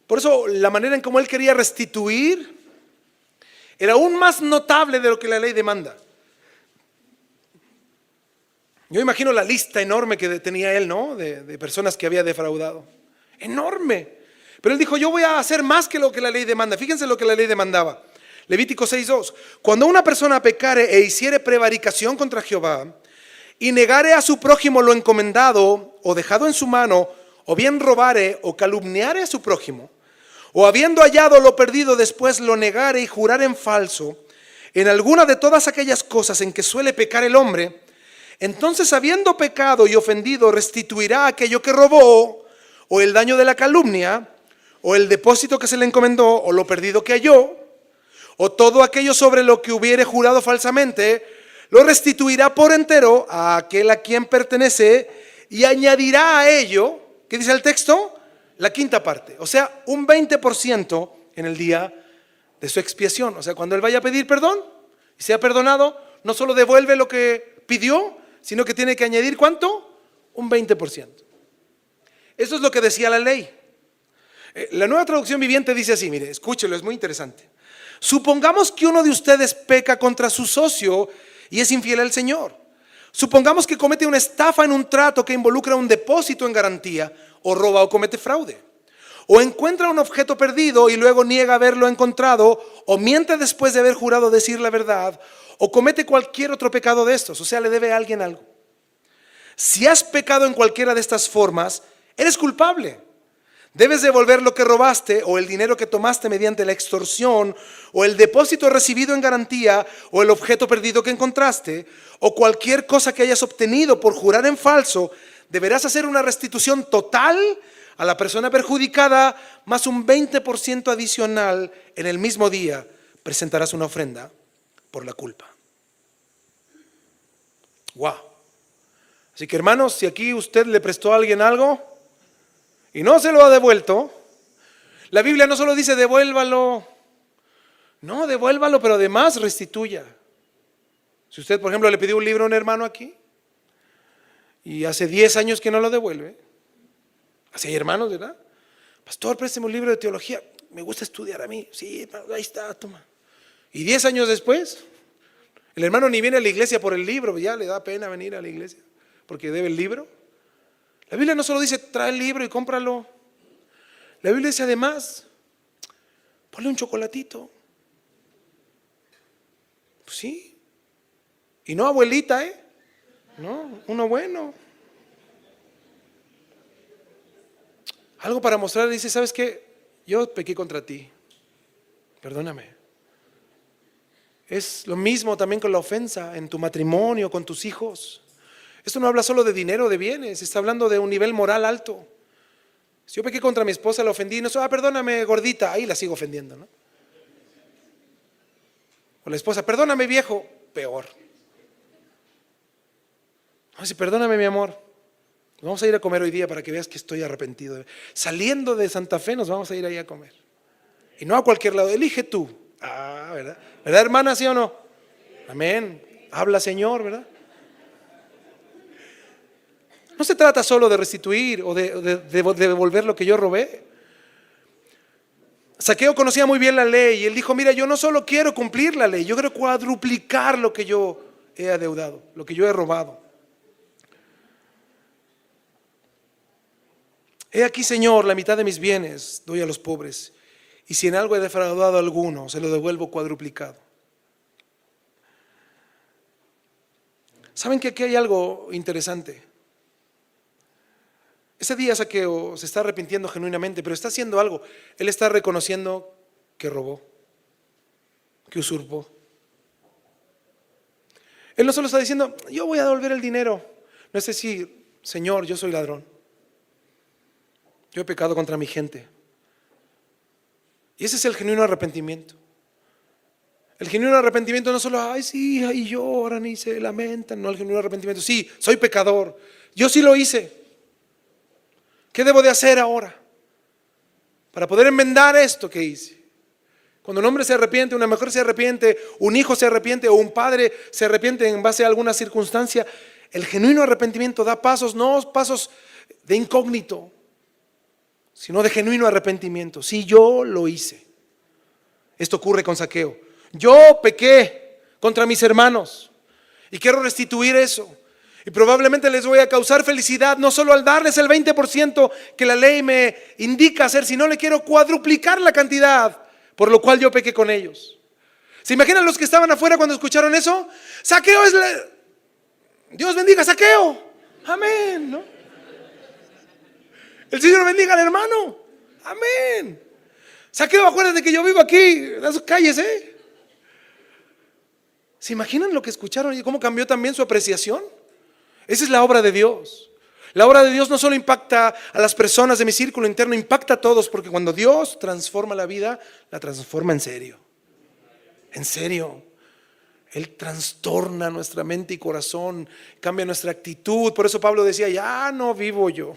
Por eso la manera en cómo él quería restituir era aún más notable de lo que la ley demanda. Yo imagino la lista enorme que tenía él, ¿no? De personas que había defraudado. Enorme. Pero él dijo, yo voy a hacer más que lo que la ley demanda. Fíjense lo que la ley demandaba. Levítico 6:2. Cuando una persona pecare e hiciere prevaricación contra Jehová y negare a su prójimo lo encomendado o dejado en su mano, o bien robare o calumniare a su prójimo, o habiendo hallado lo perdido después lo negare y jurare en falso, en alguna de todas aquellas cosas en que suele pecar el hombre, entonces habiendo pecado y ofendido restituirá aquello que robó, o el daño de la calumnia, o el depósito que se le encomendó, o lo perdido que halló, o todo aquello sobre lo que hubiere jurado falsamente, lo restituirá por entero a aquel a quien pertenece y añadirá a ello, ¿qué dice el texto? La quinta parte, o sea, un 20% en el día de su expiación. O sea, cuando él vaya a pedir perdón y sea perdonado, no solo devuelve lo que pidió, sino que tiene que añadir ¿cuánto? Un 20%. Eso es lo que decía la ley. La Nueva Traducción Viviente dice así, mire, escúchelo, es muy interesante. Supongamos que uno de ustedes peca contra su socio y es infiel al Señor. Supongamos que comete una estafa en un trato que involucra un depósito en garantía, o roba o comete fraude, o encuentra un objeto perdido y luego niega haberlo encontrado, o miente después de haber jurado decir la verdad, o comete cualquier otro pecado de estos, o sea, le debe a alguien algo. Si has pecado en cualquiera de estas formas, eres culpable. Debes devolver lo que robaste, o el dinero que tomaste mediante la extorsión, o el depósito recibido en garantía, o el objeto perdido que encontraste, o cualquier cosa que hayas obtenido por jurar en falso. Deberás hacer una restitución total a la persona perjudicada, más un 20% adicional en el mismo día. Presentarás una ofrenda por la culpa. Wow. Así que hermanos, si aquí usted le prestó a alguien algo y no se lo ha devuelto, la Biblia no solo dice devuélvalo, No, devuélvalo, pero además restituya. Si usted, por ejemplo, le pidió un libro a un hermano aquí y hace 10 años que no lo devuelve, así hay hermanos, ¿verdad? Pastor, présteme un libro de teología, me gusta estudiar a mí. Sí, ahí está, toma. Y 10 años después, el hermano ni viene a la iglesia por el libro, ya le da pena venir a la iglesia porque debe el libro. La Biblia no solo dice trae el libro y cómpralo. La Biblia dice además, ponle un chocolatito. Pues sí. Y no abuelita, no, uno bueno. Algo para mostrarle, dice, ¿sabes qué? Yo pequé contra ti. Perdóname. Es lo mismo también con la ofensa en tu matrimonio, con tus hijos. Esto no habla solo de dinero, de bienes, está hablando de un nivel moral alto. Si yo pequé contra mi esposa, la ofendí, no, perdóname gordita, ahí la sigo ofendiendo, ¿no? O la esposa, perdóname viejo, peor. No, si perdóname mi amor, vamos a ir a comer hoy día para que veas que estoy arrepentido. Saliendo de Santa Fe nos vamos a ir ahí a comer. Y no a cualquier lado, elige tú. ¿Verdad? ¿Verdad, hermana, sí o no? Amén. Habla, Señor, ¿verdad? No se trata solo de restituir o de devolver lo que yo robé. Zaqueo conocía muy bien la ley y él dijo, mira, yo no solo quiero cumplir la ley, yo quiero cuadruplicar lo que yo he adeudado, lo que yo he robado. He aquí, Señor, la mitad de mis bienes doy a los pobres, y si en algo he defraudado a alguno, se lo devuelvo cuadruplicado. ¿Saben que aquí hay algo interesante? Ese día Zaqueo se está arrepintiendo genuinamente, pero está haciendo algo. Él está reconociendo que robó, que usurpó. Él no solo está diciendo, yo voy a devolver el dinero. No es decir, Señor, yo soy ladrón. Yo he pecado contra mi gente. Y ese es el genuino arrepentimiento. El genuino arrepentimiento no solo, ay sí, y lloran y se lamentan. No, el genuino arrepentimiento, sí, soy pecador. Yo sí lo hice. ¿Qué debo de hacer ahora para poder enmendar esto que hice? Cuando un hombre se arrepiente, una mujer se arrepiente, un hijo se arrepiente o un padre se arrepiente en base a alguna circunstancia, el genuino arrepentimiento da pasos, no pasos de incógnito, sino de genuino arrepentimiento. Sí, yo lo hice. Esto ocurre con Zaqueo. Yo pequé contra mis hermanos y quiero restituir eso. Y probablemente les voy a causar felicidad no solo al darles el 20% que la ley me indica hacer, sino le quiero cuadruplicar la cantidad por lo cual yo pequé con ellos. ¿Se imaginan los que estaban afuera cuando escucharon eso? Zaqueo es Dios bendiga a Zaqueo. Amén, ¿no? El Señor bendiga al hermano. Amén. Zaqueo, acuérdate que yo vivo aquí, en las calles, ¿Se imaginan lo que escucharon y cómo cambió también su apreciación? Esa es la obra de Dios. La obra de Dios no solo impacta a las personas de mi círculo interno, impacta a todos, porque cuando Dios transforma la vida, la transforma en serio. En serio. Él trastorna nuestra mente y corazón, cambia nuestra actitud. Por eso Pablo decía, ya no vivo yo.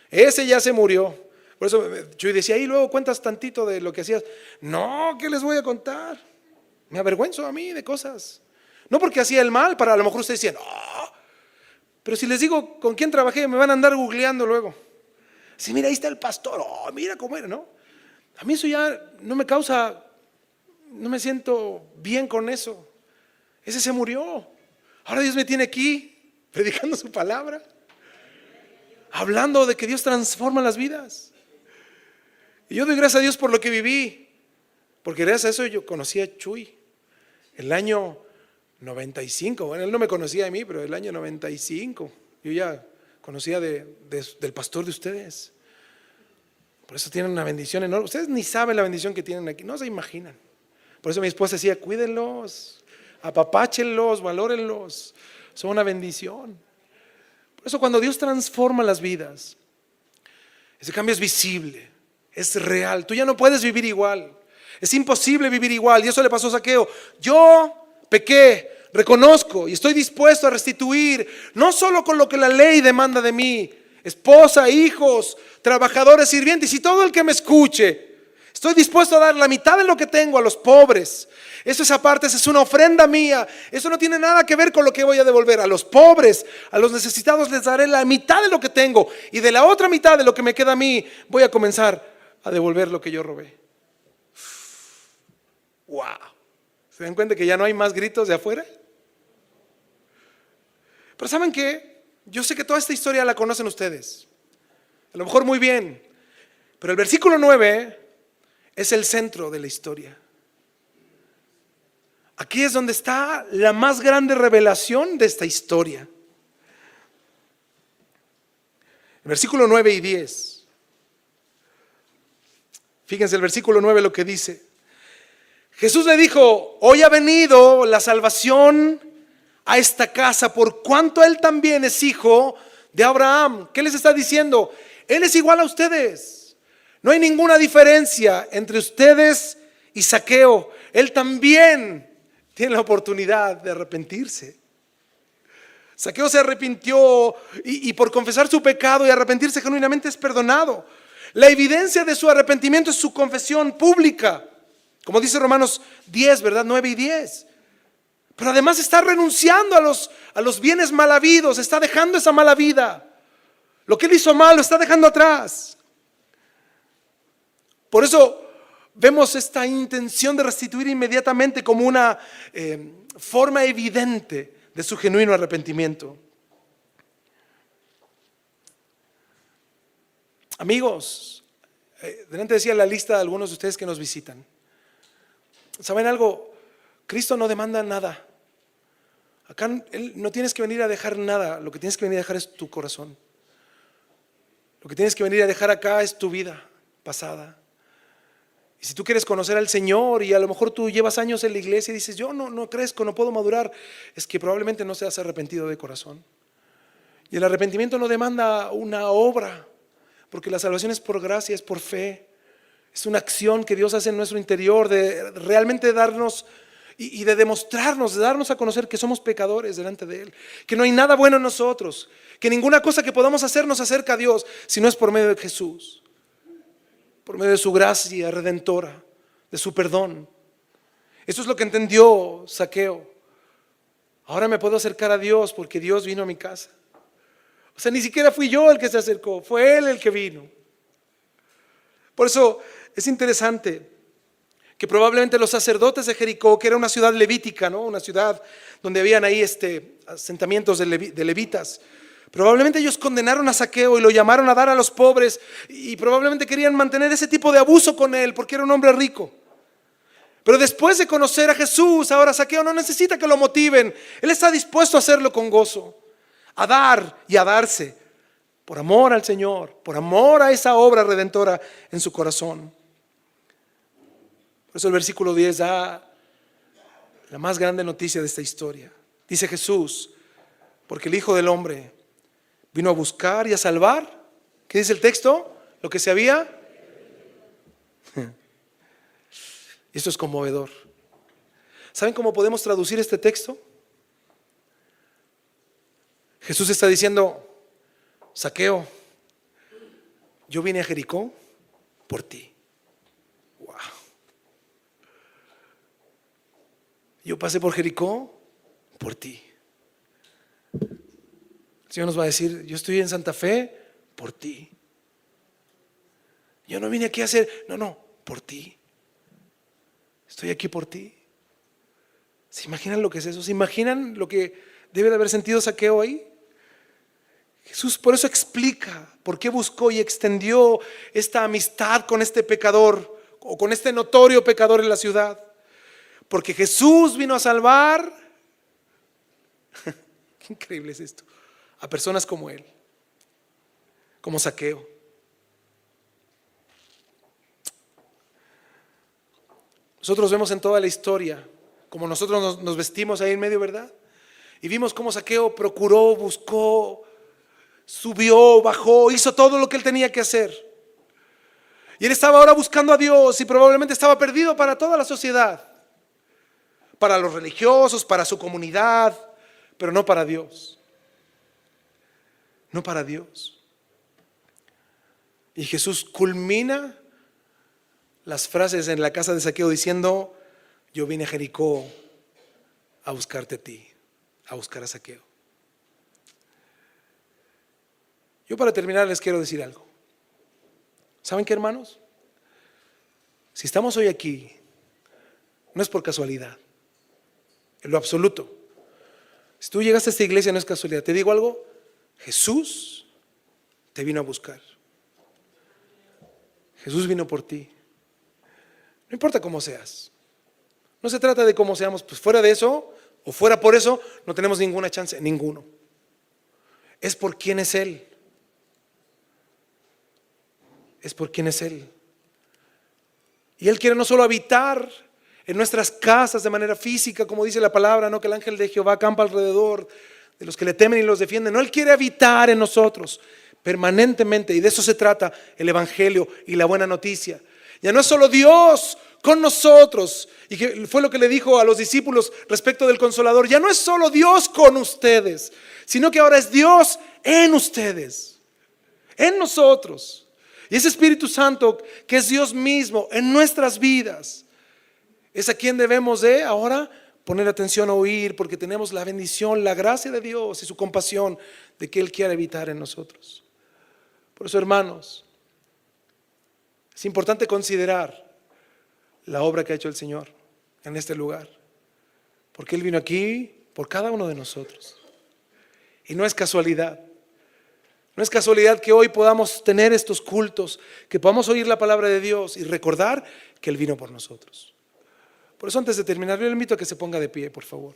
Ese ya se murió. Por eso yo decía, y luego cuentas tantito de lo que hacías. No, ¿qué les voy a contar? Me avergüenzo a mí de cosas. No porque hacía el mal, para a lo mejor ustedes decían, pero si les digo con quién trabajé, me van a andar googleando luego. Sí, mira, ahí está el pastor, mira cómo era, ¿no? A mí eso ya no me causa, no me siento bien con eso. Ese se murió. Ahora Dios me tiene aquí, predicando su palabra, hablando de que Dios transforma las vidas. Y yo doy gracias a Dios por lo que viví, porque gracias a eso yo conocí a Chuy. El año 95, bueno, él no me conocía de mí, pero el año 95 yo ya conocía del pastor de ustedes. Por eso tienen una bendición enorme. Ustedes ni saben la bendición que tienen aquí, no se imaginan. Por eso mi esposa decía, cuídenlos, apapáchenlos, valórenlos, son una bendición. Por eso cuando Dios transforma las vidas, ese cambio es visible, es real. Tú ya no puedes vivir igual, es imposible vivir igual. Y eso le pasó a Zaqueo. Yo pequé, reconozco y estoy dispuesto a restituir, no solo con lo que la ley demanda de mí, esposa, hijos, trabajadores, sirvientes y todo el que me escuche. Estoy dispuesto a dar la mitad de lo que tengo a los pobres. Eso es aparte, esa es una ofrenda mía. Eso no tiene nada que ver con lo que voy a devolver. A los pobres, a los necesitados les daré la mitad de lo que tengo. Y de la otra mitad de lo que me queda a mí, voy a comenzar a devolver lo que yo robé. ¡Wow! ¿Se dan cuenta que ya no hay más gritos de afuera? Pero ¿saben qué? Yo sé que toda esta historia la conocen ustedes. A lo mejor muy bien. Pero el versículo 9 es el centro de la historia. Aquí es donde está la más grande revelación de esta historia. El versículo 9 y 10. Fíjense el versículo 9 lo que dice. Jesús le dijo: hoy ha venido la salvación a esta casa, por cuanto él también es hijo de Abraham. ¿Qué les está diciendo? Él es igual a ustedes. No hay ninguna diferencia entre ustedes y Zaqueo. Él también tiene la oportunidad de arrepentirse. Zaqueo se arrepintió y por confesar su pecado y arrepentirse genuinamente es perdonado. La evidencia de su arrepentimiento es su confesión pública, como dice Romanos 10, ¿verdad? 9 y 10. Pero además está renunciando a los bienes mal habidos, está dejando esa mala vida. Lo que él hizo mal lo está dejando atrás. Por eso vemos esta intención de restituir inmediatamente como una forma evidente de su genuino arrepentimiento. Amigos, delante decía la lista de algunos de ustedes que nos visitan. ¿Saben algo? Cristo no demanda nada. Acá no tienes que venir a dejar nada. Lo que tienes que venir a dejar es tu corazón. Lo que tienes que venir a dejar acá es tu vida pasada. Y si tú quieres conocer al Señor y a lo mejor tú llevas años en la iglesia y dices: yo no crezco, no puedo madurar, es que probablemente no seas arrepentido de corazón. Y el arrepentimiento no demanda una obra, porque la salvación es por gracia, es por fe. Es una acción que Dios hace en nuestro interior de realmente darnos y de demostrarnos, de darnos a conocer que somos pecadores delante de Él, que no hay nada bueno en nosotros, que ninguna cosa que podamos hacer nos acerca a Dios, si no es por medio de Jesús, por medio de su gracia redentora, de su perdón. Eso es lo que entendió Zaqueo. Ahora me puedo acercar a Dios porque Dios vino a mi casa. O sea, ni siquiera fui yo el que se acercó, fue Él el que vino. Por eso es interesante que probablemente los sacerdotes de Jericó, que era una ciudad levítica, ¿no? Una ciudad donde habían ahí asentamientos de levitas, probablemente ellos condenaron a Zaqueo y lo llamaron a dar a los pobres, y probablemente querían mantener ese tipo de abuso con él porque era un hombre rico. Pero después de conocer a Jesús, ahora Zaqueo no necesita que lo motiven. Él está dispuesto a hacerlo con gozo, a dar y a darse, por amor al Señor, por amor a esa obra redentora en su corazón. Por eso el versículo 10 da la más grande noticia de esta historia. Dice Jesús: porque el Hijo del Hombre vino a buscar y a salvar. ¿Qué dice el texto? Lo que se había. Esto es conmovedor. ¿Saben cómo podemos traducir este texto? Jesús está diciendo: Zaqueo, yo vine a Jericó por ti. Wow. Yo pasé por Jericó por ti. El Señor nos va a decir: yo estoy en Santa Fe por ti. Yo no vine aquí a hacer, no, por ti. Estoy aquí por ti. ¿Se imaginan lo que es eso? ¿Se imaginan lo que debe de haber sentido Zaqueo ahí? Jesús por eso explica por qué buscó y extendió esta amistad con este pecador, o con este notorio pecador en la ciudad. Porque Jesús vino a salvar, qué increíble es esto, a personas como él, como Zaqueo. Nosotros vemos en toda la historia como nosotros nos vestimos ahí en medio, ¿verdad? Y vimos cómo Zaqueo procuró, buscó, subió, bajó, hizo todo lo que él tenía que hacer. Y él estaba ahora buscando a Dios y probablemente estaba perdido para toda la sociedad, para los religiosos, para su comunidad, pero no para Dios. No para Dios. Y Jesús culmina las frases en la casa de Zaqueo diciendo: yo vine a Jericó a buscarte a ti, a buscar a Zaqueo. Yo, para terminar, les quiero decir algo. ¿Saben qué, hermanos? Si estamos hoy aquí, no es por casualidad, en lo absoluto. Si tú llegaste a esta iglesia, no es casualidad. Te digo algo: Jesús te vino a buscar. Jesús vino por ti. No importa cómo seas. No se trata de cómo seamos, pues fuera de eso o fuera por eso no tenemos ninguna chance, ninguno. Es por quién es Él. Es por quién es Él. Y Él quiere no solo habitar en nuestras casas de manera física, como dice la palabra, no que el ángel de Jehová acampa alrededor de los que le temen y los defienden. No, Él quiere habitar en nosotros permanentemente, y de eso se trata el evangelio y la buena noticia. Ya no es solo Dios con nosotros, y que fue lo que le dijo a los discípulos respecto del Consolador. Ya no es solo Dios con ustedes, sino que ahora es Dios en ustedes, en nosotros. Y ese Espíritu Santo, que es Dios mismo en nuestras vidas, es a quien debemos de ahora poner atención a oír, porque tenemos la bendición, la gracia de Dios y su compasión de que Él quiere habitar en nosotros. Por eso, hermanos, es importante considerar la obra que ha hecho el Señor en este lugar, porque Él vino aquí por cada uno de nosotros. Y no es casualidad. No es casualidad que hoy podamos tener estos cultos, que podamos oír la palabra de Dios y recordar que Él vino por nosotros. Por eso, antes de terminar, yo le invito a que se ponga de pie, por favor.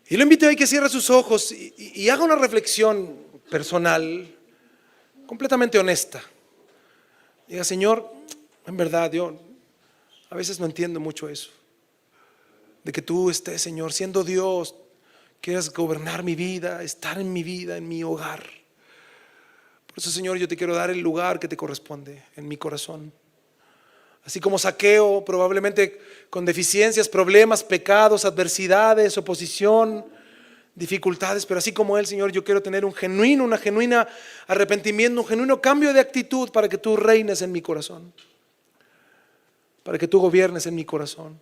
Y lo invito a que cierre sus ojos y haga una reflexión personal, completamente honesta. Diga: Señor, en verdad yo a veces no entiendo mucho eso, de que tú estés, Señor, siendo Dios, quieras gobernar mi vida, estar en mi vida, en mi hogar. Por eso, Señor, yo te quiero dar el lugar que te corresponde en mi corazón. Así como Zaqueo, probablemente con deficiencias, problemas, pecados, adversidades, oposición, dificultades, pero así como Él, Señor, yo quiero tener una genuina arrepentimiento, un genuino cambio de actitud para que tú reines en mi corazón, para que tú gobiernes en mi corazón.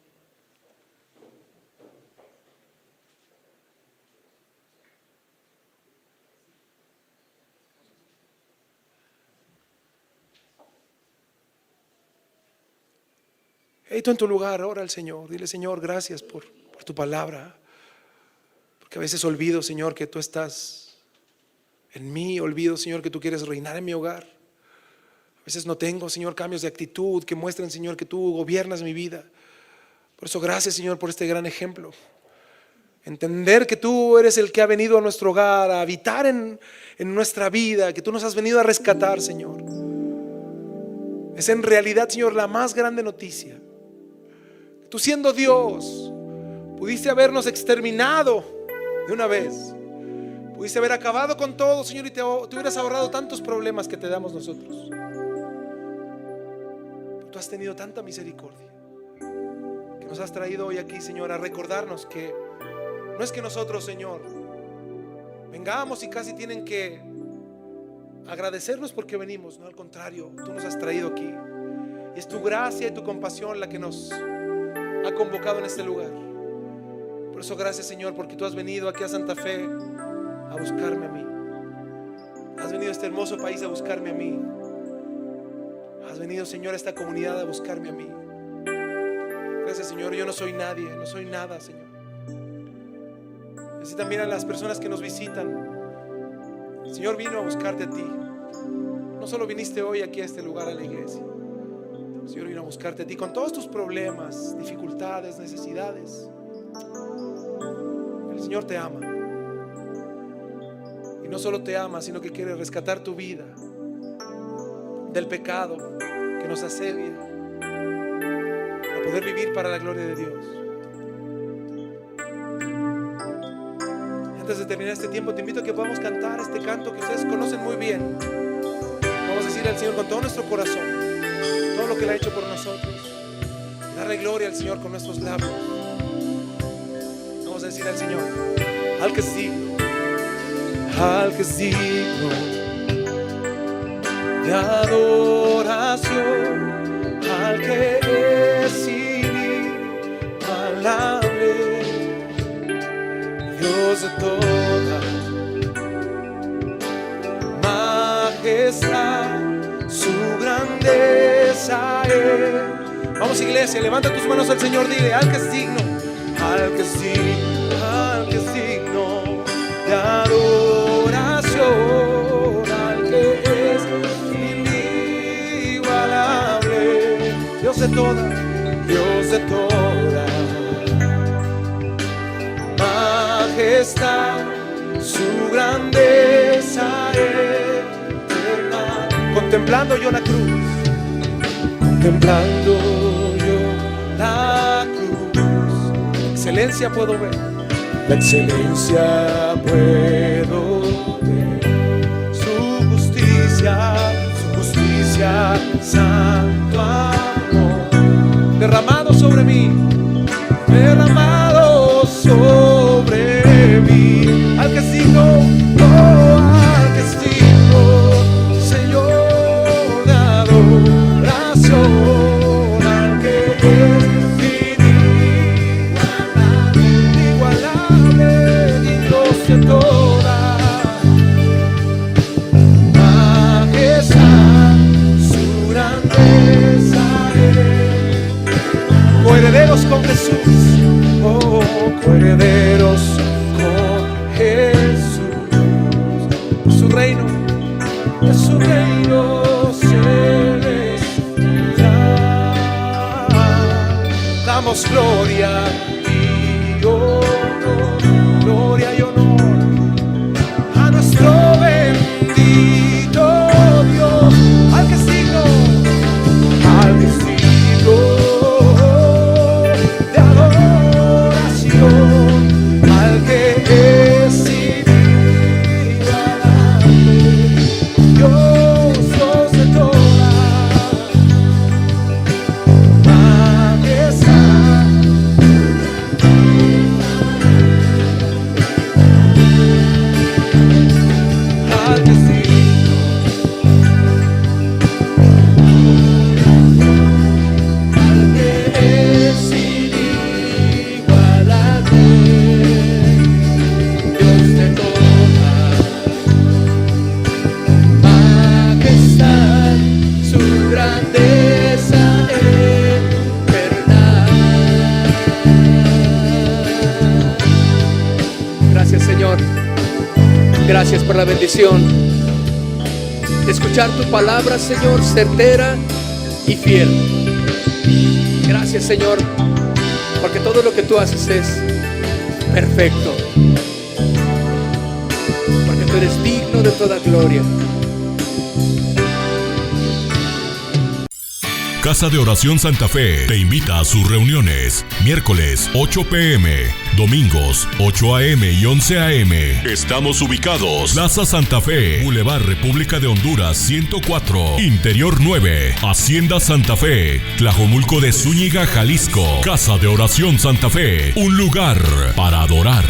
Tú en tu lugar, ora al Señor, dile: Señor, gracias por tu palabra, porque a veces olvido, Señor, que tú estás en mí, olvido, Señor, que tú quieres reinar en mi hogar. A veces no tengo, Señor, cambios de actitud que muestren, Señor, que tú gobiernas mi vida. Por eso, gracias, Señor, por este gran ejemplo. Entender que tú eres el que ha venido a nuestro hogar, a habitar en nuestra vida, que tú nos has venido a rescatar, Señor. Es en realidad, Señor, la más grande noticia. Tú, siendo Dios, pudiste habernos exterminado de una vez. Pudiste haber acabado con todo, Señor, y te hubieras ahorrado tantos problemas que te damos nosotros. Pero tú has tenido tanta misericordia que nos has traído hoy aquí, Señor, a recordarnos que no es que nosotros, Señor, vengamos y casi tienen que agradecernos porque venimos. No, al contrario, tú nos has traído aquí. Y es tu gracia y tu compasión la que nos ha convocado en este lugar. Por eso, gracias, Señor, porque tú has venido aquí a Santa Fe a buscarme a mí. Has venido a este hermoso país a buscarme a mí. Has venido, Señor, a esta comunidad a buscarme a mí. Gracias, Señor. Yo no soy nadie, no soy nada, Señor. Así también a las personas que nos visitan. El Señor vino a buscarte a ti. No solo viniste hoy aquí a este lugar, a la iglesia. El Señor vino a buscarte a ti con todos tus problemas, dificultades, necesidades. El Señor te ama. Y no solo te ama, sino que quiere rescatar tu vida del pecado que nos asedia, a poder vivir para la gloria de Dios. Antes de terminar este tiempo, te invito a que podamos cantar este canto que ustedes conocen muy bien. Vamos a decir al Señor con todo nuestro corazón todo lo que Él ha hecho por nosotros. Darle gloria al Señor con nuestros labios. Vamos a decir al Señor, al que es digno, al que es digno de adoración, al que es inigualable, Dios de toda majestad, su grandeza es. Vamos, iglesia, levanta tus manos al Señor, dile, al que es digno, al que es digno, al que es digno de adoración, al que es inigualable, Dios de toda majestad, su grandeza eterna. Contemplando yo la cruz, contemplando yo la cruz, excelencia puedo ver, la excelencia puedo ver, su justicia, santo amor, derramado sobre mí, derramado sobre mí, al que es digno, oh, al que es digno, Señor de adoración, al que es inigualable, Dios de toda majestad, su grandeza es. Coherederos con Jesús, oh, coherederos con Jesús, su reino celestial. Damos gloria y honor, gloria y honor a nuestro bendito Dios, al que es digno, al que es digno de adoración, al que es inigualable, Dios de toda majestad, al que es digno, al que es inigualable, Dios de toda majestad, su grandeza eterna. Gracias, Señor. Gracias por la bendición de escuchar tu palabra, Señor, certera y fiel. Gracias, Señor, porque todo lo que tú haces es perfecto, porque tú eres digno de toda gloria. Casa de Oración Santa Fe te invita a sus reuniones. Miércoles 8 p.m, domingos 8 a.m. y 11 a.m. Estamos ubicados: Plaza Santa Fe, Boulevard República de Honduras 104, Interior 9, Hacienda Santa Fe, Tlajomulco de Zúñiga, Jalisco. Casa de Oración Santa Fe, un lugar para adorar.